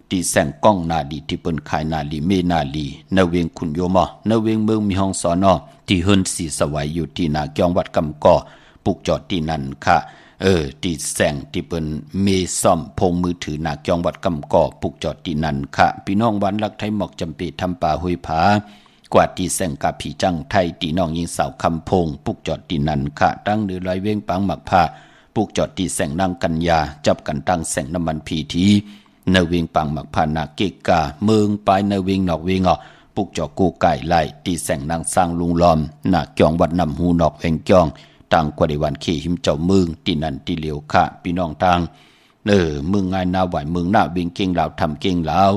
ตีแสงก้องนาดีที่เปิ้นขายนาลีเมนาลีนเวียงขุนโยมนเวียงเมืองมีห้องสอนที่เฮิรนสีสวัยอยู่ที่นาเกียงวัดกำก่อปุกเจาะที่นั่นค่ะตีแสงที่เปิ้นเมซ่อมพงมือถือนาเกียงวัดกำก่อปุกเจาะที่นั่นค่ะพี่น้องวันรักไทยหมอกจำปีทำป่าห้วยผากว่าตีแสงกับผีจังไทยตีน้องยิงสาวคำพงปุกจอดตีนันค่ะตั้งหรือลอยเว้งปังหมักผ้าปุกจอดตีแสงนางกัญญาจับกันตั้งแสงน้ำมันผีทีเนเวงปังหมักผ้านาเกกาเมืองปลายเนเวงนอกเวงปุกจอดกูไก่ไล่ตีแสงนางสร้างลุงล้อมนาเกียงวัดนำหูนอกเวงเกียงต่างกว่าในวันขี่หิมเจ้าเมืองตีนันตีเหลียวค่ะพี่น้องต่างเมืองง่ายนาไหวเมืองหน้าเวงเก่งลาวทำเก่งลาว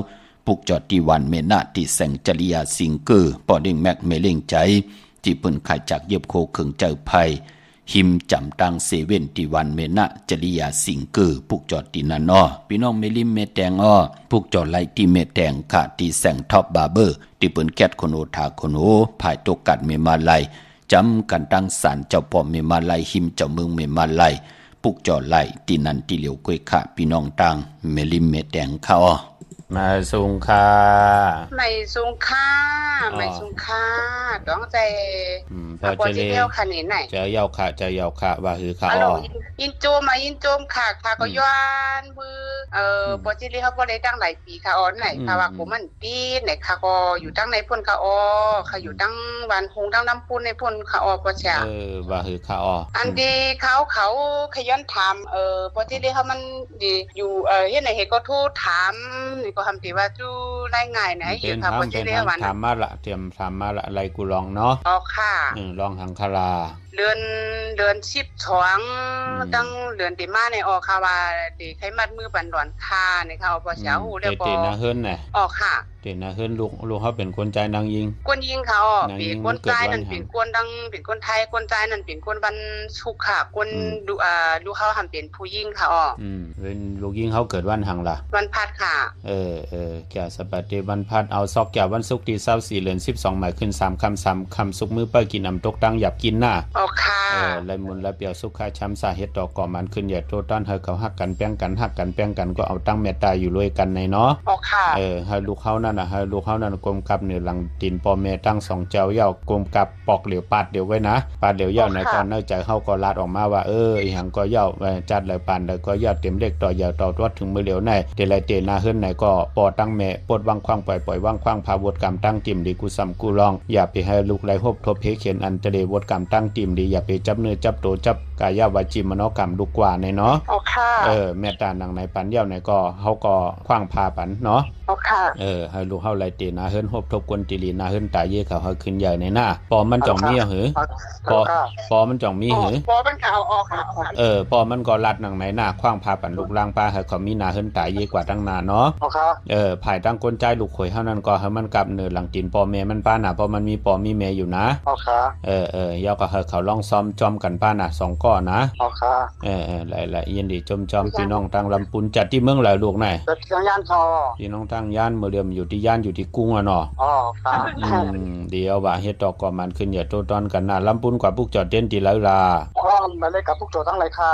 ปุกจอดที่วันเมนาที่แสงจริยาสิงเกอร์ปอดิ่งแม็กเมเล่งใจที่เปิ้นขายจากเย็บโคเขิงเจ้าภัยหิมจำตังเซเว่นที่วันเมนาจริยาสิงเกอร์ปุกจอดที่นันพี่น้องเมลิมเมแตงปุกจอดไล่ที่เมแตงค่ะที่แสงท็อปบาร์เบอร์ที่เปิ้นแก๊ดคนโอทาคนโอภายตกกัดเมมาไลจำกันตั้งสารเจ้าพ่อเมมาไลหิมเจ้าเมืองเมมาไลปุกจอดไล่ที่นันที่เหลียวกวยค่ะพี่น้องต่างเมลิมเมแตงค่ะมาสุงค่ะไม่สุงค่ะต้องใจพอจะเลี้ยวค่ะนี่ไหนจะเยาค่ะว่าคือค่ะยินโจมค่ะก็ย้อนมือปอจิเลี้ยวเขาบ่ได้ตั้งหลายปีค่ะไหนค่ะว่าผมมันปีไหนค่ะก็อยู่ตั้งในพ่นค่ะค่ะอยู่ตั้งวันคงตั้งน้ำพุ่นในพ่นค่ะปอเสียว่าคือค่ะอันดีเขาขย้อนถามปอจิเลี้ยวเขามันดีอยู่เฮ็ดไหนเฮ็ดก็ทูถามนี่ก็ทำตีว่าจู้ได้ง่ายไหนอยู่ค่ะปอจิเลี้ยววันถามมาละเตรียมถามมาละอะไรกูลองเนาะค่ะลองทางคาราเดือน12ตั้งเดือนติมาในค่ะว่าติไขมัดมือปันดอนค่าในค่ะปอเสียฮู้แล้วบ่เตนะเฮิรนน่ะค่ะเตนะเฮิรนลูกเขาเป็นคนใจนางยิงคนยิงเขาเป็นคนใจนั่นเป็นคนดังเป็นคนไทยคนใจนั่นเป็นคนบ้านสุขค่ะคนดูเขาทำเป็นผู้ยิงค่ะเป็นลูกยิงเขาเกิดวันหังล่ะวันพัดค่ะแก่สปฏิวันพัดเอาซอกแก่วันศุกร์ที่24เดือน12หมายขึ้น3คำสุกมื้อเปิ้กินน้ำตกตังหยับกินหน้าค่ะลายมุนละเปียวสุขะช้ำสาเหตุต่อก่อมันขึ้นใหญ่โตต้านเฮาเขาฮักกันแป้งกันฮักกันแป้งกันก็เอาตั้งเมตตาอยู่ด้วยกันในเนาะค่ะให้ลูกเขานั่นน่ะให้ลูกเขานั่นกลมกับเหนือหลังตีนปอแม่ตั้ง2เจ้าเหย้ากลมกับปอกเหลียวปาดเดี๋ยวไว้นะปาดเดี๋ยวเหย้าในก่อนเนื่องจากเฮาก็ลาดออกมาว่าอีหังก็เหย้าจัดเลยปานแล้วก็เหย้าเต็มเด็กต่อเหย้าต่อวัดถึงมือเหลียวในเตไลเตนาเฮิรนไหนก็ปอตั้งแม่ปดวางคว้างปล่อยว่างคว้างพาวดกรรมตั้งจิมดีกูซ้ำกูลองอย่าไปให้ลูกไหลหบทบเพเขียนอันจะได้วดกรรมตั้งจิม มดีอย่าไปจับเนื้อจับตัวจับกายาวาจิมโนกรรมลูกกว่าในเนาะอ๋อค่ะแม่ตาหนังไหนปันเดี่ยวไหนก็เฮาก็ขว้างพาปันเนาะอ๋อค่ะให้ลูกเฮาไล่ตีนาเฮิรนฮบทบกวนติลีนาเฮิรนตาเยเขาเฮาขึ้นใหญ่ในหน้าปอมันจ่องมีหือปอมันจ่องมีหือปอมันก็เอาออกค่ะปอมันก็ลัดหนังไหนหน้าขว้างพาปันลูกล่างป้าให้เขามีนาเฮิรนตาเยกว่าตั้งนานเนาะอ๋อค่ะภายตั้งกลใจลูกข่อยเฮานั้นก็ให้มันกลับเนินหลังตีนปอแม่มันป้าน่ะเพราะมันมีปอมีแม่อยู่นะอ๋อค่ะยาก็ให้เขาลองซ้อมจอมกันป้าน่ะ2ก้อนะอ๋อค่ะหลายๆยินดีจอมพี่น้องทางลำพูนจัดที่เมืองหลายลูกไหนจัดที่ย่านทอพี่น้องทางย่านเมื่อเดิมอยู่ที่ย่านอยู่ที่กุ้งอ่ะเนาะอ๋อค่ะเดี๋ยวว่าเฮ็ดดอกก็มันขึ้นอย่าโตตอนกันน่ะลำพูนกว่าพวกจอดเด่นที่หลายลามาเลยกับพวกโจทั้งหลายค่ะ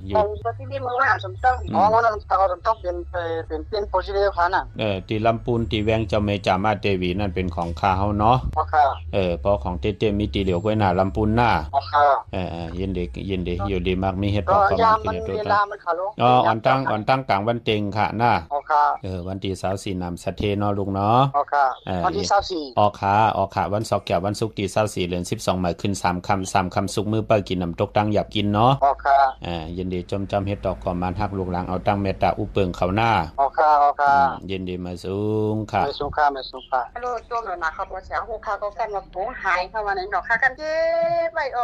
อยู่ที่นี่มึงว่าสมต้องมันต้องเป็นโพสิทีฟค่ะน่ะที่ลำพูนที่แวงเจ้าแม่จามาเทวีนั่นเป็นของข้าเฮาเนาะค่ะเพราะของเต้มีตีเหลียวไว้หน้าลำพูนหน้าค่ะยินดีอยู่ดีมากมีเฮ็ดดอกก็มันขึ้นอย่าโตตอนอ่อนตั้งกลางวันเต็งค่ะน่ะวันที่24นำสะเทเนาะลูกเนาะวันที่24ออกค่ะวันศุกร์แก่วันศุกร์ที่24เดือน12หมายขึ้น3ค่ำสุกมื้อเปิ้กินน้ำตกตั้งหยับกินเนาะยินดีจำเฮ็ดดอกก็มันฮักลูกหลังเอาตั้งเมตตาอุเปิงเข้าหน้ายินดีมาสูงค่ะมาสูงค่ะฮัลโหลตัวหน่ะครับว่าเสียงฮู้ค่ะก็กันว่าโผหายเข้ามาในดอกค่ะกันเด้ไว้น่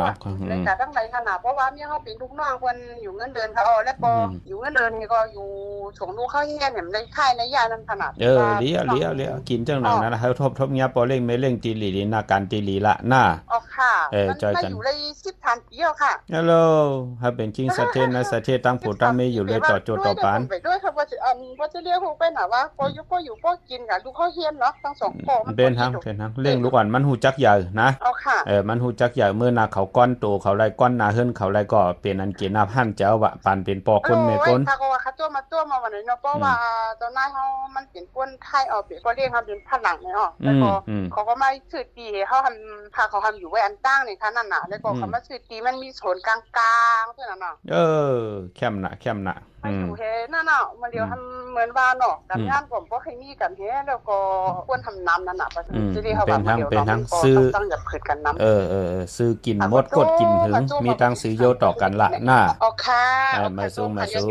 ะเลยค่ะทั้งหลายขนาดเพราะว่าเมียเฮาเป็นลูกน้องเพิ่นอยู่เงินเดือนเขาแล้วก็อยู่เงินเดือนนี่ก็อยู่ส่งลูกเข้าเฮียนในค่ายในย่านั้นขนาดเลี้ยวกินจังหนังนั้นให้ทบเงียบบ่เร่งไม่เร่งตีหลีนาการตีหลีละหน้าอ๋อค่ะจอยกันอยู่เลย10ทันปีแล้วค่ะฮัลโหลถ้าเป็นจริงสะเทนนะสะเทตั้งผู้ตั้งเมอยู่เลยต่อปานไปด้วยครับว่าจะเรียกฮู้ไปน่ะว่าพออยู่กินกับลูกเข้าเฮียนเนาะทั้ง2พ่อมันเป็นทั้งเร่งลูกอ่อนมันฮู้จักใหญ่นะอ๋อค่ะมันฮู้จักใหญ่เมื่อนาเขาก้อนโตเขาไล่ก้อนนาเฮิรนเขาไล่ก็เป็นอันกินน้ำหั่นเจ้าว่าปานเป็นปอคนแม่คนถ้าก็ว่าเขาตัวมาวันนี้เนาะเพราะว่าตอนนั้นเฮามันเป็นคนไทยเอาเป็นก็เรียกเฮาเป็นฝรั่งเนาะแล้วก็เขาก็มาซื้อตีเฮาทำพาเขาทำอยู่ไว้อันตั้งนี่ค่ะนั่นน่ะแล้วก็เขามาซื้อตีมันมีโซนกลางๆเพิ่นน่ะเนาะแคมน่ะอยู่เฮนั่นน่ะมันเดียวทำเหมือนว่าเนาะกับย่านผมบ่เคยมีกันเฮแล้วก็ควรทำน้ำนั่นน่ะว่าสิได้เฮาว่าเป็นทั้งซื้อต้องอย่าขึ้นกันน้ำซื้อกินหมดกดกินถึงมีทั้งซื้อโยต่อกันละหน้าอ๋อค่ะมาสูงยิ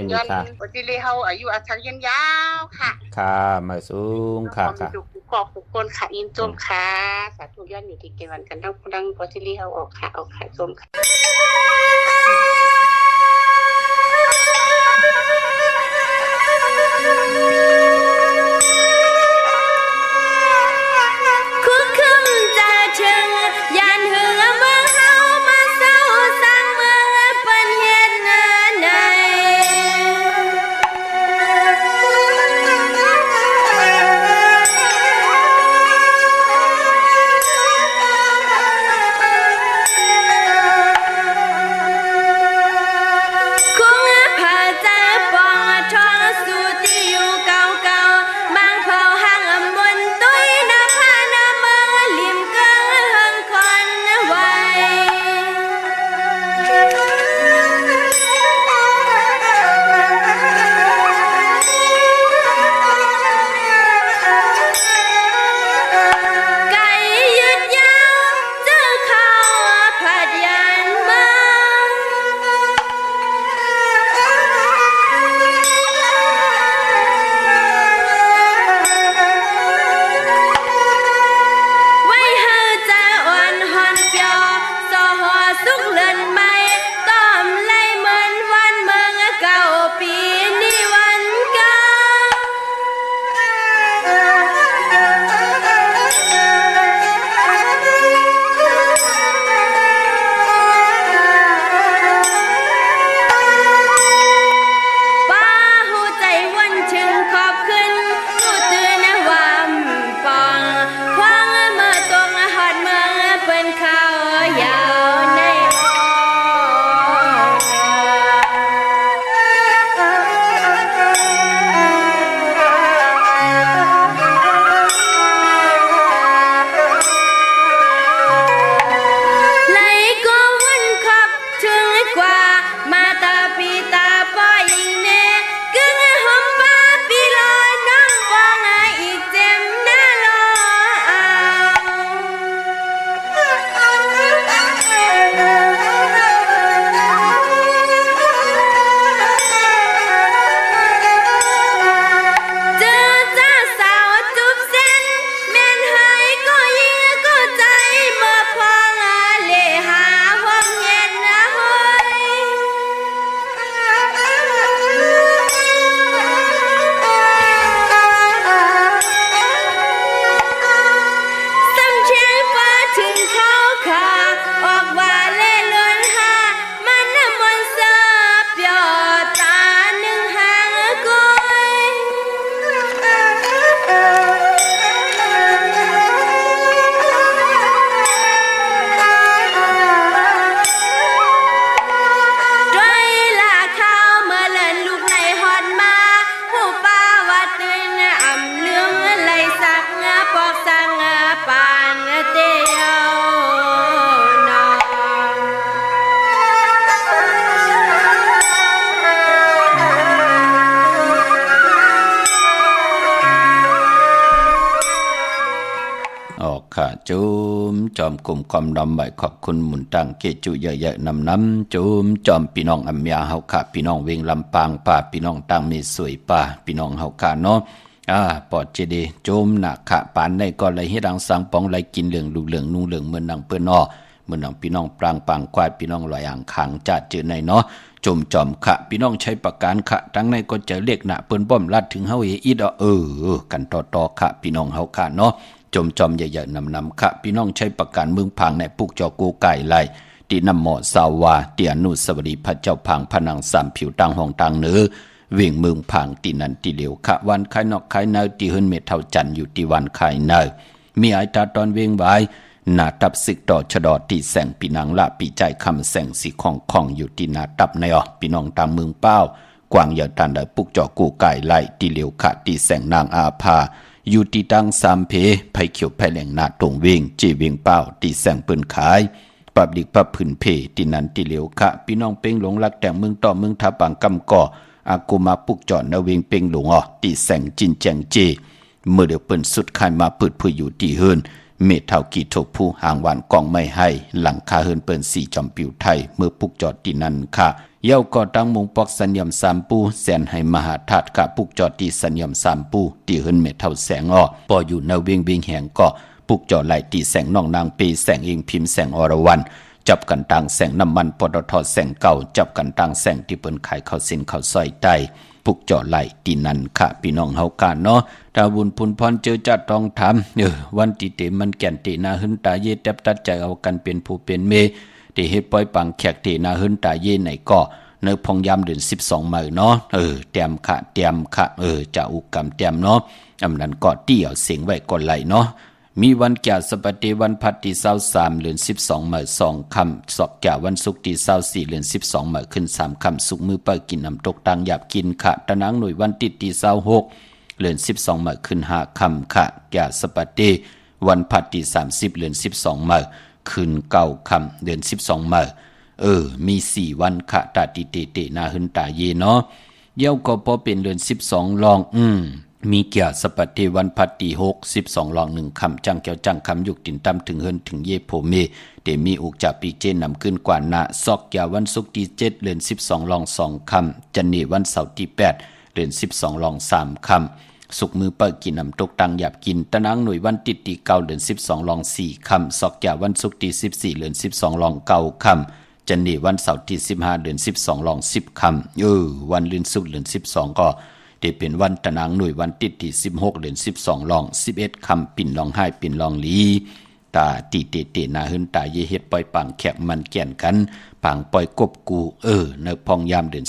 นดีค่ะว่าสิได้เฮาอายุอายุยืนยาวค่ะค่ะมาสูงค่ะทุกคนค่ะอินจมค่ะสาธุย้อนอยู่ที่เกวันกันดังว่าสิได้เฮาออกค่ะจมค่ะ จุมจอมกลุ่มความดำใบขอบคุณหมุนตังเกจุเยอะๆน้ำจุมจอมพี่น้องอัมยาเฮาค่ะพี่น้องเวงลำปางป่าพี่น้องตังมีสวยป่าพี่น้องเฮาค่ะเนาะปอดเจดีโจมหนักขะปานในก็เลยให้ดังสังปองไหลกินเหลืองดูเหลืองนุ่งเหลืองเหมือนดังเปิ้นอ้อเหมือนดังพี่น้องปรางปางควายพี่น้องลอยอ่างขังจัดเจอในเนาะจมจอมขะพี่น้องใช้ประการขะทั้งในก็จะเรียกหน้าเปิ้นป้อมลัดถึงเฮาอีดกันต่อขะพี่น้องเฮาค่ะเนาะจมจอมใหญ่ๆนำขะพี่น้องใช้ประการเมืองพังในปุกจอกูไก่ไหลตีนำหมอสาวาเตียนุสวดีพระเจ้าพังพนังสามผิวตังห้องตังเนื้อเวียงเมืองพังตีนันตีเหลียวขะวันไข่นอกไข่เนยตีเฮินเมเท่าจันอยู่ตีวันไข่เนยมีไอตาตอนเวียงไว้หน้าตับสิกต่อชะดอตีแสงปีนังละปีใจคำแสงสีของอยู่ตีหน้าตับในพี่น้องตามเมืองเป้ากวางอย่าตันได้ปุกจอกูไก่ไหลตีเหลียวขะตีแสงนางอาภาอยู่ตีตังสามเพไผเขียวไผแหลงนาตรงเวงจีเวงเป้าตีแสงปืนขายปับดิกปับผืนเพตีนันตีเหลียวขะพี่น้องเป้งหลงรักแต่งเมืองต่อเมืองทับปังกำก่ออากูมาปุกจอดนาเวงเป้งหลงตีแสงจินแจงเจเมื่อเดี๋ยวเปิ้นสุดขายมาปืดผู้อยู่ตีเฮินเมเท่ากีทบผู้ห่างหวานกองไม่ให้หลังคาเฮินเปิ้นสีจอมปิวไทยเมื่อปุกจอดตีนันค่ะเย้าก่อตั้งมุงปอกสัญญมสามปูแสนให้มหาธาตุกะปุกจอดตีสัญญมสามปูตีเฮินเมเท่าแสงปออยู่นาเวงเวงแหงก็ปุกจอดไหลตีแสงน้องนางปีแสงเองพิมพ์แสงอรวรรณจับกันต่างแสงน้ำมันปตทแสงเก่าจับกันต่างแสงที่เปิ้นขายข้าวสินข้าวซอยใต้ปุกจอไหลตีนันค่ะพี่น้องเฮากันเนาะดาบุญพุนพรเจอจัดต้องถามวันติเตมันแก่นตีนาหึนตาเยแทบตัดใจเอากันเป็นผู้เป็นเมที่เฮ็ดปล่อยปังแขกตีนาหึนตาเยไหนก็เนื้อพองยามเดือน12มื้อเนาะเตรียมค่ะจะอุกกรรมเตรียมเนาะอำนั้นก็เตี่ยวเสียงไว้ก่อนไหลเนาะมีวันแก่สปฏิวันพัดที่23เดือน12มื้อ2ค่ำศอกแก่วันศุกร์ที่24เดือน12มื้อขึ้น3ค่ำสุกมื้อเปิดกินน้ำตกตังหยาบกินค่ะตะนางหน่วยวันติดที่26เดือน12มื้อขึ้น5ค่ำค่ะแก่สปฏิวันพัดที่30เดือน12มื้อขึ้น9ค่ำเดือน12มื้อมี4วันค่ะตาติเตนาหึนตาเยเนาะเย้าก็พอเป็นเดือน12ลองมีเกียรสปัตติวันพัดที่6 12ลอง1คำจังเกี่ยวจังคำยุกตินตำถึงเฮินถึงเยโพเมเดมีอุกจากปีเจนนำขึ้นกว่านาซอกเกียวันศุกร์ที่7เดือน12ลอง2คำจันนีวันเสาร์ที่8เดือน12ลอง3คำสุกมือเปิดกินน้ำตกตังหยาบกินตะนางหน่วยวันติดที่9เดือน12ลอง4คำซอกเกียวันศุกร์ที่14เดือน12ลอง9คำจันนีวันเสาร์ที่15เดือน12ลอง10คำวันลื่นสุกเดือน12ก็ที่เป็นวันตะนางหน่วยวันติดที่16เดือน12ลอง11คำปิ่นลองให้ปิ่นลองลีตาตีเตนาหึนตาเยเฮ็ดปล่อยปังแขกมันแก่นกันปังปล่อยกบกูในพองยามเดือน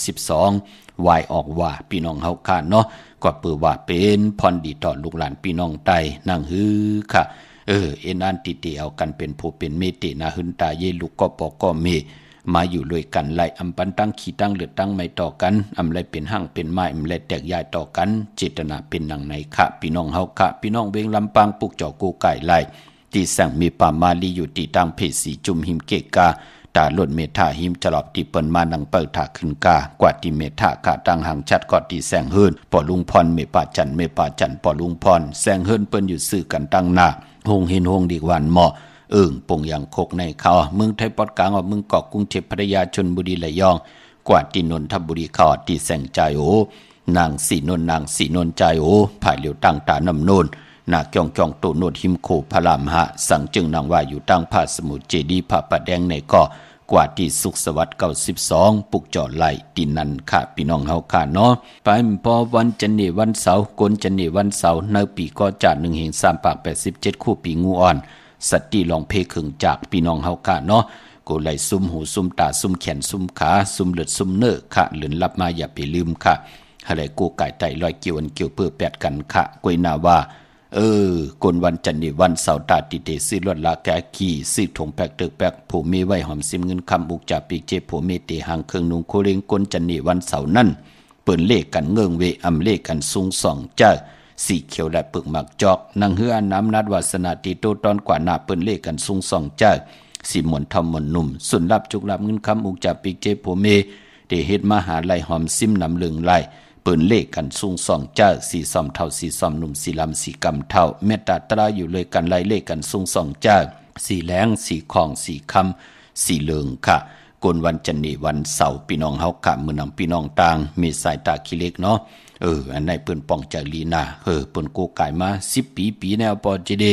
12วายออกว่าพี่น้องเฮาค่ะเนาะก็เปิดว่าเป็นพรดีต่อลูกหลานพี่น้องไตนั่งฮือค่ะเอ็นอันติเอากันเป็นผู้เป็นเมตินาหึนตาเยลูกก็ปอกก็เมมาอยู่ด้วยกันไล่อำปันตั้งขี้ตั้งเลือดตั้งไม่ต่อกันอำไรเป็นหั่งเป็นไม้อำไรแตกยายต่อกันเจตนาเป็นดังไหนค่ะพี่น้องเฮาค่ะพี่น้องเวงลำปางปุกจอกูไก่ไล่ที่สั่งมีป่ามาลีอยู่ที่ตั้งเพศสีจุ่มหิมเกกาตาหล่นเมธาหิมจลอบที่เปิ้นมานังเปิดถาขึ้นกากว่าที่เมธากะตั้งห่างชัดกอดที่แสงเฮิรนปอลุงพรเมป่าจันปอลุงพรแสงเฮิรนเปิ้นอยู่ซื่อกันตั้งหน้าหงเห็นหงดีกวันเหมาะปงอย่างโคกในเขาเมืองไทยปอดกลางเมืองเกาะกรุงเทพพัทยาชลบุรีระยองกว่าที่นนทบุรีเขาที่แสงใจนางสีนนใจผ่ายเหลียวตั้งตานำโนนนาเกียงโตโนดหิมโคพระรามหะสังจึงนางว่าอยู่ตั้งผ้าสมุทรเจดีผ้าปะแดงในเกาะกว่าที่สุขสวัสดิ์92ปุกจอไหลตีนันค่ะพี่น้องเฮาค่ะเนาะไปพอวันจันนีวันเสาร์กนจันนีวันเสาร์ในปีก็จัด1แห่ง3ปาก87คู่ปีงูอ่อนสัตติลองเพขึงจากพี่น้องเฮาค่ะเนาะกูไหลซุ่มหูซุ่มตาซุ่มแขนซุ่มขาซุ่มเลือดซุ่มเนื้อค่ะหลืนรับมาอย่าไปลืมค่ะอะไรกูไก่ไตลอยเกี่ยวอันเกี่ยวเพื่อแปดกันค่ะกวยนาว่ากนวันจันทร์นี่วันเสาร์ตาติเตซื้อรถลาแกขี่ซื้อถงแปกตึกแปกผู้มีไว้หอมซิมเงินคำอุกจากปีกเจ็บผู้มีเตหางเครื่องนุงโคเรงกนจันทร์นี่วันเสาร์นั่นเปิ่นเลขกันเงื่องเวอำเลขกันสูงส่องเจ้าสีเขียวและปึกหมักจอกนางเฮือน้ำนัดวาสนาติโตตอนกว่าหน้าเปิ่นเลขกันสูงส่องเจ้าสีหมวนทำหมวนหนุ่มส่วนรับจุกรับเงินคำอุกจากปีกเจ็บผู้มีเตเฮ็ดมหาไล่หอมซิมนำลึงไล่ เปิ้นเลขกันสูง2จ้าสีซ้อมเท่าสีซ้อมหนุ่มสีลำสีกำเท่าเมตตาตราอยู่เลยกันไล่เลขกันสูง2จ้าสีแหลงสีของสีคำสีเหลืองค่ะกวนวันจันนี้วันเสาร์พี่น้องเฮากะมื้อนำพี่น้องต่างมีสายตาขี้เล็กเนาะอันไหนเปิ้นป้องใจลีนาเปิ้นกูกายมา10ปีแนวปอจิเด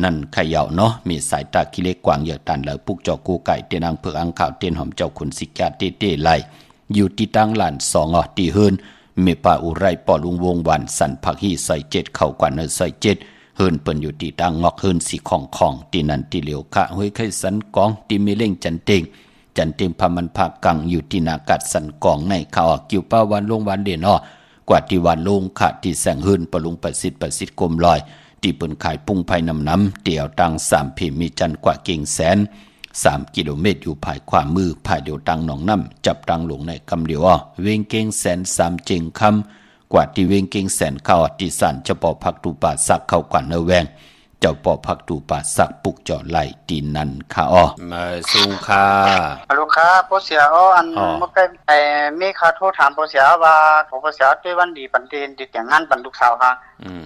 นั่นขย่าเนาะมีสายตาขี้เล็กกวางเหยอะตันแล้วปุกจอกูไก่เตนางเผือกอังข่าวเตนหอมเจ้าขุนสิกาเต้ไหลอยู่ที่ตั้งหลาน2ที่เฮินเมปาอุไรปอลุงวงวันสันผักฮีใส่7เข้ากว่าเนใส่7เฮินเปิ้นอยู่ที่ตั้งงอกเฮินสีของที่นั่นที่เหลียวคะห้วยไข่สันกองที่มีเล่งจันเต็งพามันภาคกังอยู่ที่นากัดสันกองในข่าวกิวป้าวันลงวันเด่นกว่าที่วันลงค่ะที่แสงเฮินปะลุงประสิทธิ์กลมลอยที่เปิ้นขายปุ้งไผ่น้ำเตี่ยวตัง3พิมีจันกว่าเก่งแสน3กิโลเมตรอยู่ภายขวามือภายเดียวตังหนองน้ำจับตังหลงในคำเดียวเวงเก่งแสน3เจงคำกว่าที่เวงเก่งแสนเข้าที่สันเฉพาะพักตูป่าสักเข้ากว่าเนแวงเจ้าปอพักตูป่าสักปุกเจาะไหลตีนันค่ะมาสูงค่ะฮัลโหลครับพ่อเสียอันเมื่อกี้มีข่าวโทรถามพ่อเสียว่าของพ่อเสียด้วยวันดีปันเดนติดแต่งงานปันลูกสาวค่ะ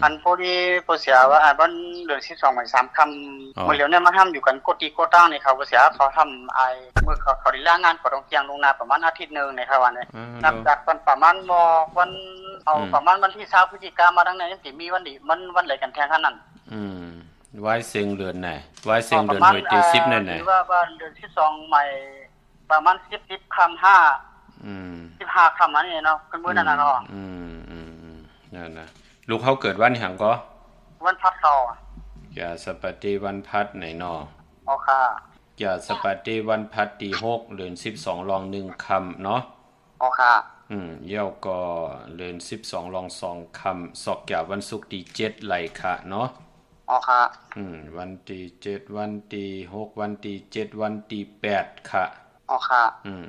อันพอดีพ่อเสียว่าวันเดือน12 วัน 3 ค่ำเมื่อเร็วเนี่ยมาทำอยู่กันโกตีโกตั้งในเขาพ่อเสียเขาทำเมื่อเขาได้ล่างานของโรงเรียนลงนาประมาณอาทิตย์นึงในค่ะวันนี้นับจากวันประมาณวันเอาประมาณวันที่20 พฤศจิกายนมาดังนั้นยังสิมีวันดีวันไหลกันแทงขนาดนั้นไว้เสียงเดือนไหนไว้เสียงเดือนหวยตี10นั่นไหนว่าเดือนที่2ใหม่ประมาณ10 ค่ำ15 ค่ำอันนี้เนาะเป็นมื้อนั้นเนาะนั่นนะลูกเขาเกิดวันหยังก็วันพัดเขาอย่าสปฏิวันพัดไหนเนาะอ๋อค่ะอย่าสปฏิวันพัดที่6เดือน12ลอง1ค่ำเนาะอ๋อค่ะเยี่ยวก็เดือน12ลอง2ค่ำศอกอย่าวันศุกร์ที่7ไหลค่ะเนาะอ๋อค่ะวันที่7วันที่6วันที่7วันที่8ค่ะอ๋อค่ะ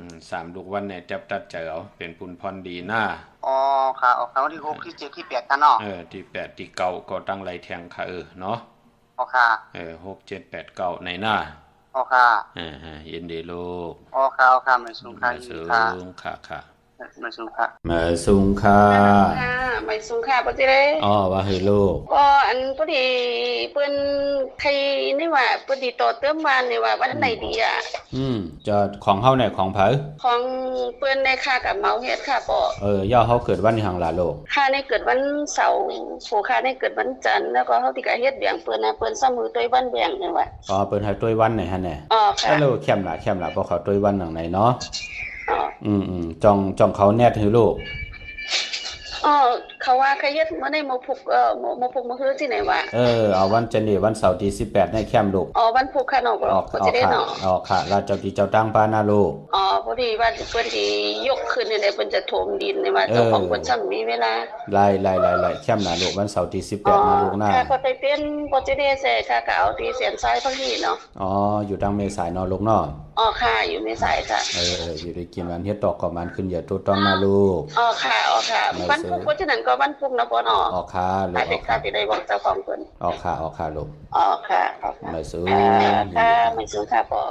3ลูกวันเนี่ยจับตัดใจเอาเป็นปุนพรดีหน้าอ๋อค่ะอ๋อค่ะวันที่6ที่7ที่8กันเนาะที่8ที่9ก็ตั้งไหลแทงค่ะเนาะอ๋อค่ะ6 7 8 9ในหน้าอ๋อค่ะยินดีลูกอ๋อค่ะอ๋อค่ะไม่สูงค่ะค่ะมาสูงค่ะมาสูงค่ะมาสูงค่ะปฏิเลยว่าให้ลูกอันพอดีเปิ้นใครนี่ว่าพอดีต่อเติมวันนี่ว่าวันไหนดีจะของเฮาไหนของไผของเปิ้นในค่ากับเมาเฮ็ดค่ะปย่าเฮาเกิดวันหยังล่ะลูกค่าในเกิดวันเสาร์ผู้ค่าในเกิดวันจันทร์แล้วก็เฮาที่ก็เฮ็ดเบียงเปิ้นน่ะเปิ้นซ้ำมือต้วยวันเบียงนี่ว่าเปิ้นให้ต้วยวันไหนหั่นแน่ค่ะแล้วเข้มล่ะบ่เขาต้วยวันหยังไหนเนาะจ้องเขาแนทให้ลูกเขาว่าใครเฮ็ดมื้อในมพุกมื้อฮื้อที่ไหนวะเอาวันจันทร์วันเสาร์ที่18ในแคมป์ลูกวันพุกค่ะเนาะก็จะได้เนาะค่ะราชเจ้าที่เจ้าตั้งพานาลูกพอดีว่าเพิ่นสิยกขึ้นนี่ได้เพิ่นจะถมดินนี่ว่าเจ้าของเพิ่นซ้ํมีเวลาไล่แคมป์น่ะลูกวันเสาร์ที่18นะลูกนะค่ะก็ไปเป็นบ่จะได้แซ่ค่ะก็เอาที่เสียนซ้ายพังนี้เนาะอยู่ทางเมษายนเนาะลูกเนาะค่ะอยู่เมษายค่ะอยู่ได้กินวันเฮ็ดตอกก็มันขึ้นอย่าตัวต้องนะลูกค่ะวันพุกเพราะฉะนั้นก็วันพุกนะบ่เนาะค่ะลูกค่ะที่ได้บอกเจ้าของเพิ่นค่ะลูกค่ะไม่ซื้อไม่ซื้อค่ะปอ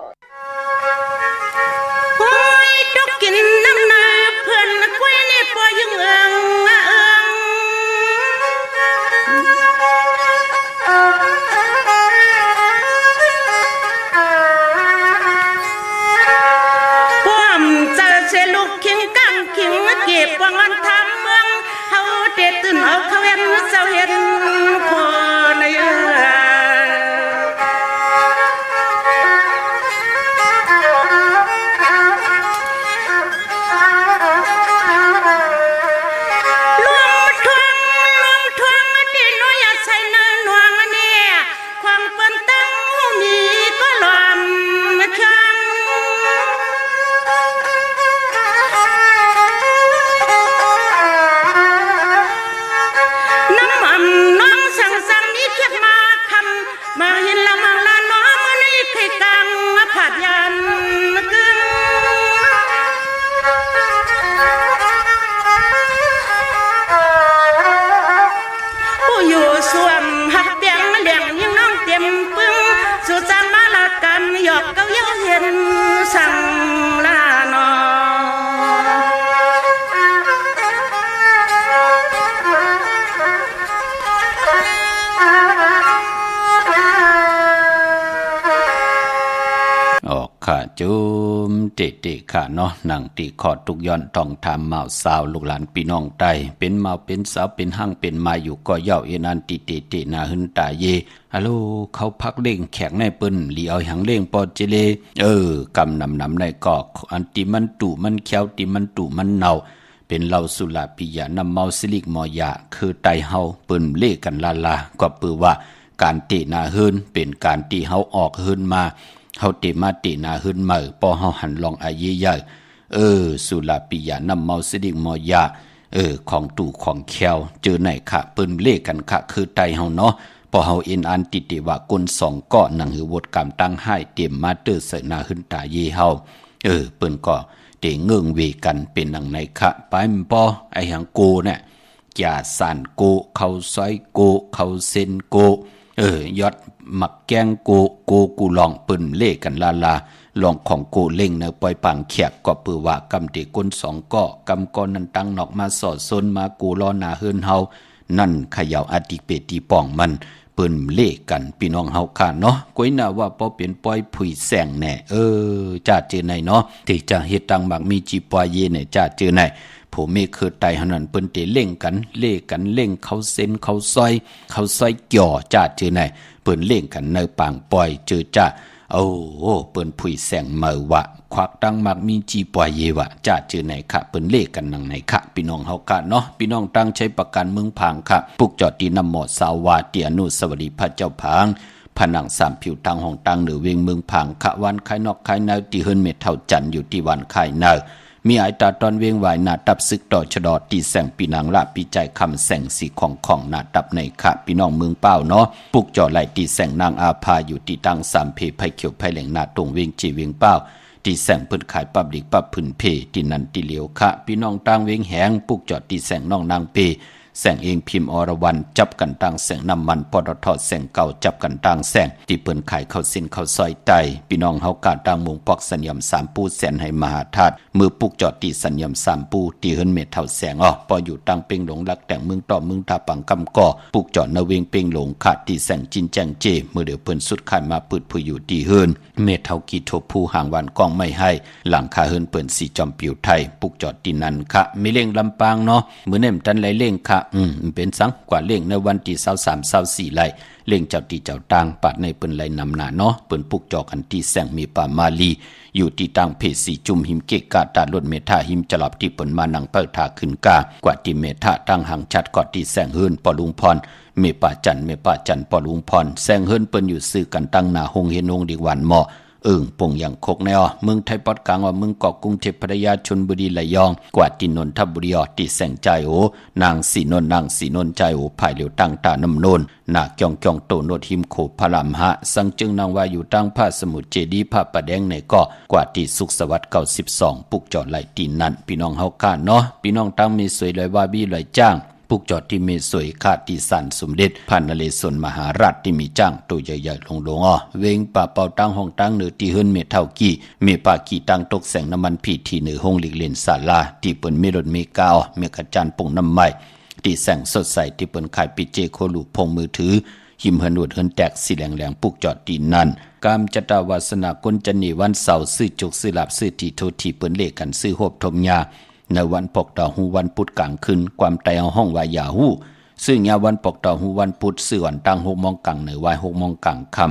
โอ้ยจกกินน้ำนาเพื่อนกล้วยนี่ปอยังความจะเสลุกขิงกังขิงเก็บวางวันทำเมืองเฮาเด็ดตื่นเอาเขาเห็นเศร้าเห็นพอในสังสัง จุมเตะค่ะเนาะหนังตีขอดทุกย้อนต้องทำเมาสาวลูกหลานพี่น้องใต้เป็นเมาเป็นสาวเป็นหั่งเป็นมาอยู่ก็เย่าเอนันติเตนาหึนตาเยฮัลโหลเขาพักเล่งแข็งในเปิ้นหลีเอาหังเล่งปอเจเลกำนำในกอกอันติมันตุมันเขียวติมันตุมันเนาเป็นเหล้าสุราปิยานำเมาสิลิกมอยาคือไตเฮาเปิ้นเล่กันลาก็ปือว่าการเตะนาหืนเป็นการตีเฮาออกหืนมาเฮาเตะมาเตะนาหืนมาพอเฮาหันลองอายีใหญ่สุราปิยานำเมาสิลิกมอยาของตู่ของแควเจอไหนค่ะเปิ้นเล่กันค่ะคือไตเฮาเนาะพอเฮาเอ็นอันติว่ากุน2ก้อหนังหือวดกรรมตั้งให้เตรียมมาเตอร์ใส่นาหืนตาเยเฮาเปิ้นก็เตเงื่องเวกันเป็นหนังในค่ะไปมปอไอหังโกเนี่ยอย่าสั่นโกเขาซอยโกเขาเส้นโกยอดหมักแกงโกกูลองปืนเล่กันลาลองของโกเล่งเนปล่อยปังเขียกก็ปือว่ากำเตก้น2ก้อกำก้อนนั้นตั้งนอกมาสอดซนมากูรอหน้าเฮือนเฮานั่นเขย่าอติเปตีป่องมันปืนเล่กันพี่น้องเฮาค่ะเนาะก้อยน่าว่าพอเป็นปล่อยผุยแสงแน่จ้าเจอไหนเนาะที่จะเฮ็ดตังมักมีจีปอยเยเนี่ยจ้าเจอไหนผมมีคือไตหันนั้นเปิ้นเตเล่งกันเล่กันเล่งเขาเส้นเขาซอยจ่อจ้าเจอไหนเปิ้นเล่งกันในปางปล่อยเจอจ้าเปิ้นผุยแสงเมอวะควักตังมักมีจีปอยเยวะจ้าเจอไหนค่ะเปิ้นเล่กันนังไหนค่ะพี่น้องเฮาค่ะเนาะพี่น้องตั้งใช้ประกันเมืองผางค่ะปุกจอดตีนำหมอสาวาเตียนุสวัสดีพระเจ้าผางผนัง3ผิวตังห้องตังหรือเวียงเมืองผางค่ะวันคายนอกคายในที่เฮิรนเม็ดเท่าจันอยู่ที่วันคายในมีไอตาตอนเวียงไหวหน้าตับซึกต่อชะดอตีแสงปีนางละปีใจคำแสงสีของหน้าตับในค่ะพี่น้องเมืองเป้าเนาะปุกจอไหลตีแสงนางอาภาอยู่ที่ตัง3เพไผเขียวไผแหลงหน้าตรงเวียงจีเวียงเป้าตีแสงเพิ่นขายปับลิกปับพื้นเพที่นันติเหลียวค่ะพี่น้องต่างเวียงแหงปุกจอตีแสงน้องนางเพแสงเองพิมพ์อรวรรณจับกันต่างแสงน้ำมันปตทแสงเก่าจับกันต่างแสงที่เปิ้นขายข้าวสิ้นข้าวซอยไตพี่น้องเฮากาต่างมุงปอกสัญญำ3ปูแสนให้มหาธาตุมือปุกจอดตีสัญญำ3ปูตีเฮิรนเม็ดเท่าแสงพออยู่ตั้งเป่งหลงลักแต่งเมืองต่อเมืองทาปังกำก่อปุกจอดนเวงเป่งหลงขาดตีแสงจินแจงเจมือเดือเปิ้นสุดขายมาปืดผู้อยู่ตีเฮิรนเม็ดเท่ากีโทผู้ห่างวันกองไม่ให้หลังคาเฮิรนเปิ้นสีจอมปิวไทยปุกจอดตีนันค่ะมีเล่งลำปางเนาะมื้อเน่มตันไหลเล่งค่ะเป็นสังกว่าเล่งในวันที่23-24ไล่เล่งเจ้าตีเจ้าต่างปาดในเปิ้นไหลนำหน้าเนาะเปิ้นปุกจอกันที่แสงมีป่ามาลีอยู่ที่ต่างเพศสีจุ่มหิมเกกาตาลดเมธาหิมจลับที่เปิ้นมานังเปิดทาขึ้นกากว่าที่เมธาตั้งหังชัดกอดที่แสงเฮิรนปอลุงพรเมป่าจันปอลุงพรแสงเฮิรนเปิ้นอยู่ซื้อกันตั้งหน้าหงเฮนงดีหวานเหมาะปงอย่างคกแนวเมืองไทยปอดกลางเมืองเกาะกรุงเทพพัทยาชลบุรีระยองกว่าที่นนทบุรีติแสงใจนางสีนนใจภายเหลียวตั้งตาน้ำนนนาจองโตโนดหิมโขพลามหะสังจึงนางว่าอยู่ตั้งผ้าสมุทรเจดีผ้าประแดงในเกาะกว่าที่สุขสวัสดิ์92ปุกจอดไหลตีนนั้นพี่น้องเฮาค่ะเนาะพี่น้องตั้งมีสวยลอยว่าบี้ลอยจ้างปุกจอดที่เมสวยคาติสันสมเด็จพันนเรศวรมหาราชที่มีจ้างตัวใหญ่ๆลงเวงป่าเป่าตั้งห้องตั้งเหนือที่เฮิรนเมเท่ากี้เมป่ากี่ตั้งตกแสงน้ำมันพีที่เหนือห้องหลีกเล่นศาลาที่เปิ้นเมรถเมกาวเมกระจันปงน้ำไม้ที่แสงสดใสที่เปิ้นขายปิเจโคลูพงมือถือหิมเฮิรนวดเฮิรนแตกสีแหลงปุกจอดตีนั่นกามจตาวาสนากลจันนีวันเสาร์ซื้อจุกซื้อหลับซื้อทีโทที่เปิ้นเลขกันซื้อโหบทมยาในวันปกดอกหูวันพุธกลางคืนความไตเอาห้องวายาหูซึ่งยาวันปกดอกหูวันพุธซื้อวันตั้ง6 โมงกลางในวาย6 โมงกลางค่ำ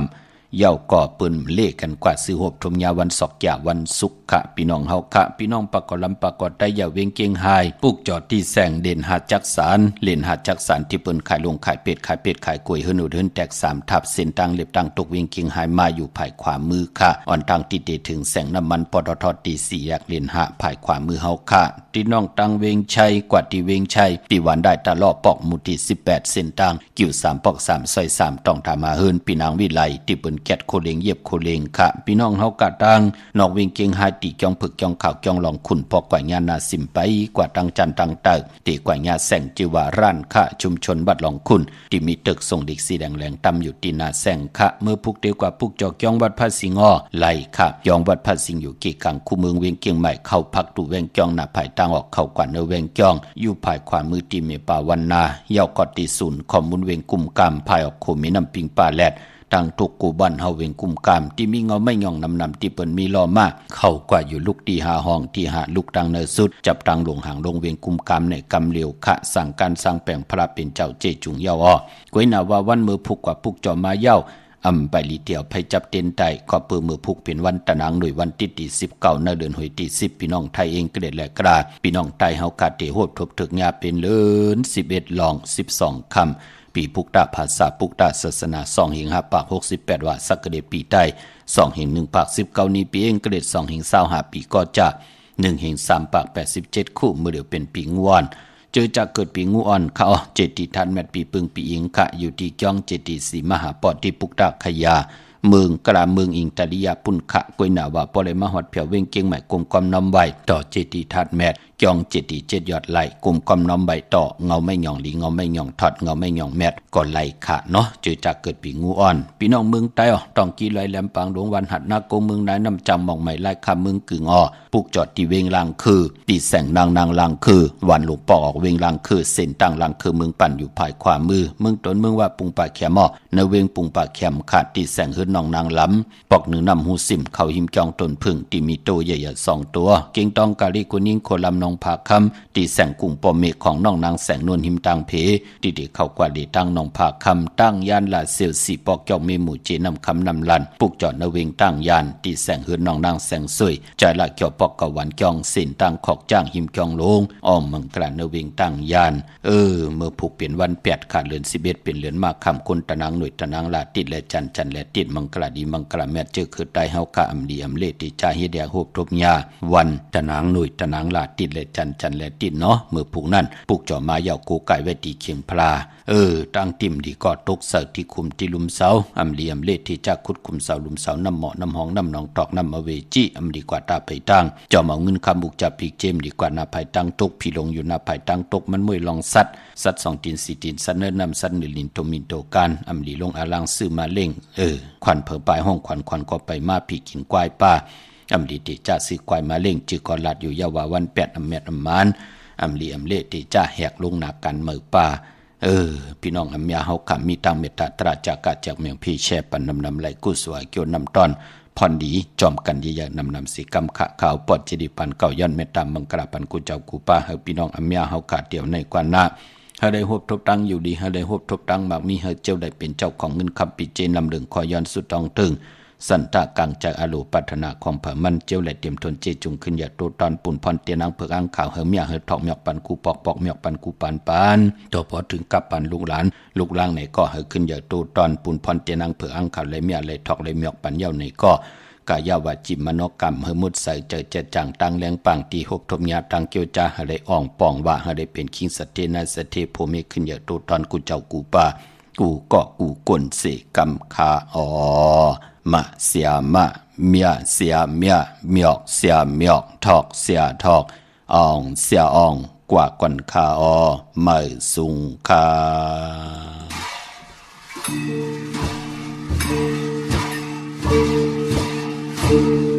เย่าก่อปืนเลขกันกว่าซื้อโหบทมยาวันศอกยาวันศุกร์ค่ะพี่น้องเฮาค่ะพี่น้องปากกลำปากกได้ยาเวียงเกียงไฮปุกจอดที่แสงเด่นหาดจักสารเล่นหาดจักสารที่เปิ้นขายลงขายเป็ดขายกล้วยเฮิรนอุดเฮิรนแตก3ทับเส้นตังเล็บตังตกเวียงเกียงไฮมาอยู่ภายขวามือค่ะอ่อนตังติดถึงแสงน้ำมันปตทตี4แยกเล่นหาภายขวามือเฮาค่ะที่น้องตังเวียงชัยกว่าที่เวียงชัยปีวันได้ตะลอปอกมุติ18เส้นตังกิ่ว3ปอก3ซอย3ต้องทามาเฮิรนพี่นางวิไลที่เปิ้นแกดโคเลงเย็บโคเลงค่ะพี่น้องเฮากะตังนอกเวียงเกียงไฮตีจองผึกจองข่าวจองหลองขุนพอกว่าญานาสิมไปกว่าตังจันตังเตตีกว่าญาแสงจิวาร้านค่ะชุมชนบัดหลองขุนที่มีตึกส่งเด็กสีแดงตั้มอยู่ที่นาแสงค่ะเมื่อพุกเดียวกว่าพุกจอกจองวัดพระสิงห์ไหลค่ะยองวัดพระสิงห์อยู่เกกางคู่เมืองเวียงเกียงใหม่เข้าพักตู่เวียงจองหน้าภายตั้งออกเข้ากว่าเนเวียงจองอยู่ภายขวามือที่เมป่าวันนาเยาวกอดตีศูนย์ข้อมูลเวียงกุ่มกามภายออกโคมีน้ำปิงป่าแลด ตั้งทุกกูบ้านเฮาเวงกุมกามที่มีเงาไม่ย่องนำที่เปิ้นมีล้อมาเข้ากว่าอยู่ลูกที่หาห้องที่หาลูกตังเนสุดจับตังหลวงหางลงเวงกุมกามในกำเหลียวขะสั่งการสร้างแปลงพระเป็นเจ้าเจจุงเยาอ้อกวยนาว่าวันมือพุกกว่าพุกจอมาเย้าไปลีเตียวไผจับเต็นไตขอเปือมือพุกเป็นวันตะนางหน่วยวันที่19ในเดือนหวยที่10พี่น้องไทยเองเกรดและกราพี่น้องไทยเฮากาเตโฮบทบถึกญาเป็นเลิน11ลอง12คำปีพุกตาภาษาพุกตาศาสนา2หิง5ปาก68ว่าสักเดปีใต้2หิง1ปาก19นี้ปีเองเกรด2หิง25ปีก็จะ1หิง3ปาก87คู่มือเดียวเป็นปีงวอนเจอจากเกิดปีงูอ่อนเขาเจติทันแมตปีปึงปีอิงขะอยู่ที่จ้องเจติสีมหาปอดที่ปุกตาขยาเมืองกลาเมืองอิงตาลิยาปุ่นขะกวยหนาว่าปอเลยมาหอดเผียวเว้งเกียงใหม่กลมความน้อมไว้ต่อเจติทันแมตจ้องเจติเจ็ดยอดไหลกลมความน้อมไว้ต่อเงาไม่หย่องหลีเงาไม่หย่องถอดเงาไม่หย่องแมตก่อนไหลขะเนาะเจอจากเกิดปีงูอ่อนพี่น้องเมืองใต้ต้องกีลอยแหลมปางหลวงวันหัดนาโกเมืองนายน้ำจำมองใหม่ไล่คาเมืองกึ่งปุกจอดที่เวงลางคือตีแสงนางลางคือวันหลวงปอออกเวงลางคือเส้นตั้งลางคือเมืองปั่นอยู่ภายขวามือเมืองต้นเมืองว่าปุงป่าแขมในเวงปุงป่าแขมขาดตีแสงหื้นนองนางล้ำปอกหนึ่งนำหูสิมเขาหิมจองตนพึ่งที่มีโตใหญ่ๆ2ตัวเก่งตองกาลีกุนิ่งโคลำนองผาคำตีแสงกุ้งปอเมฆของน้องนางแสงนวลหิมตังเพตีเด็กเข้ากว่าเดตั้งนองผาคำตั้งยานลาเซียวสีปอกจอกเมหมู่เจนำคำนำลันปุกจอดในเวงตั้งยานตีแสงหื้นนองนางแสงสวยใจละเกี่ยวปอกกวันจองเส้นตั้งขอกจ้างหิมจองลงอ้อมมังกรานในเวงตั้งยานเมื่อผูกเปลี่ยนวัน8ขาดเดือน11เป็นเดือนมาคำคนตะนางหน่วยตะนางลาติดและจันและติดมังกรดีมังกรแม่เจอคือได้เฮากะอำดีอำเลติจาเฮเดียโฮบทบยาวันตะนางหน่วยตะนางลาติดและจันและติดเนาะเมื่อผูกนั้นผูกจ่อมาเหยาโกไก่ไว้ตีเขียงพลาตั้งติ่มดีก็ตกเสิร์ที่คุมที่ลุมเสาอำดีอำเลที่จะขุดคุมเสาลุมเสาน้ำเหมาะน้ำหองน้ำหนองตอกน้ำอเวจีอำดีกว่าตาไปตั้งจ่อมาเงินคำบุกจับปีเจมดีกว่านาภายตั้งตกพี่ลงอยู่นาภายตั้งตกมันมวยลองสัต2ตีน4ตีนสัตเนินนำสัต1ลินโตมินโตการอำดีลงอาลังซื้อมาเล่งขวัญเผอปลายห้องขวัญก็ไปมาพี่กินควายป้าอำดีติจ่าซื้อควายมาเล่งจือกอลัดอยู่ยาวาวัน8อำแมดอำมานอำลีอำเลติจ่าแหกลงหนักกันมือป้าพี่น้องอำยาเฮาขำมีตังเมตตาตราจากาจากเมียงพี่แช่ปันนำไหลกู้สวยเกี่ยวนำตอนพรดีจอมกันใหญ่ๆนำสีกำขะข่าวปอดจิดิปันเก่าย้อนเมตตามังกราปันกูเจ้ากูป้าเฮาพี่น้องอำยาเฮาขาดเดียวในกว่าหน้าเฮาได้ฮบทบตังอยู่ดีเฮาได้ฮบทบตังมากมีเฮาเจ้าได้เป็นเจ้าของเงินคำปิเจนำเรื่องคอย้อนสุดตองตึงสันตะกังจากอโลปัฒนาของเผมันเจียวและเตรียมทนเจจุงขึ้นอย่าโตตอนปุ่นพรเตียนังเผือกอังข่าวเฮเมียเฮทอกหมอกปันกูปอกหมอกปันกูปานตัวพอถึงกับปันลูกหลานลูกล่างไหนก็เฮขึ้นอย่าโตตอนปุ่นพรเตียนังเผือกอังข่าวเลยเมียเลยทอกเลยหมอกปันเย้าไหนก็กายาวาจิมโนกรรมเฮมุดใส่เจอจังตังแรงปังตีหบทมยาตังเกียวจาเฮได้อ่องป่องว่าเฮได้เป็นคิงสเตนาสเตโพเมขึ้นอย่าโตตอนกูเจ้ากูป้ากูก็กูกลเสกำคามาเสียมาเมียเสียเมียเมียกเสียเมียกทอกเสียทอกอ่องเสียอ่องกว่ากวนคาไม่สุงคาเ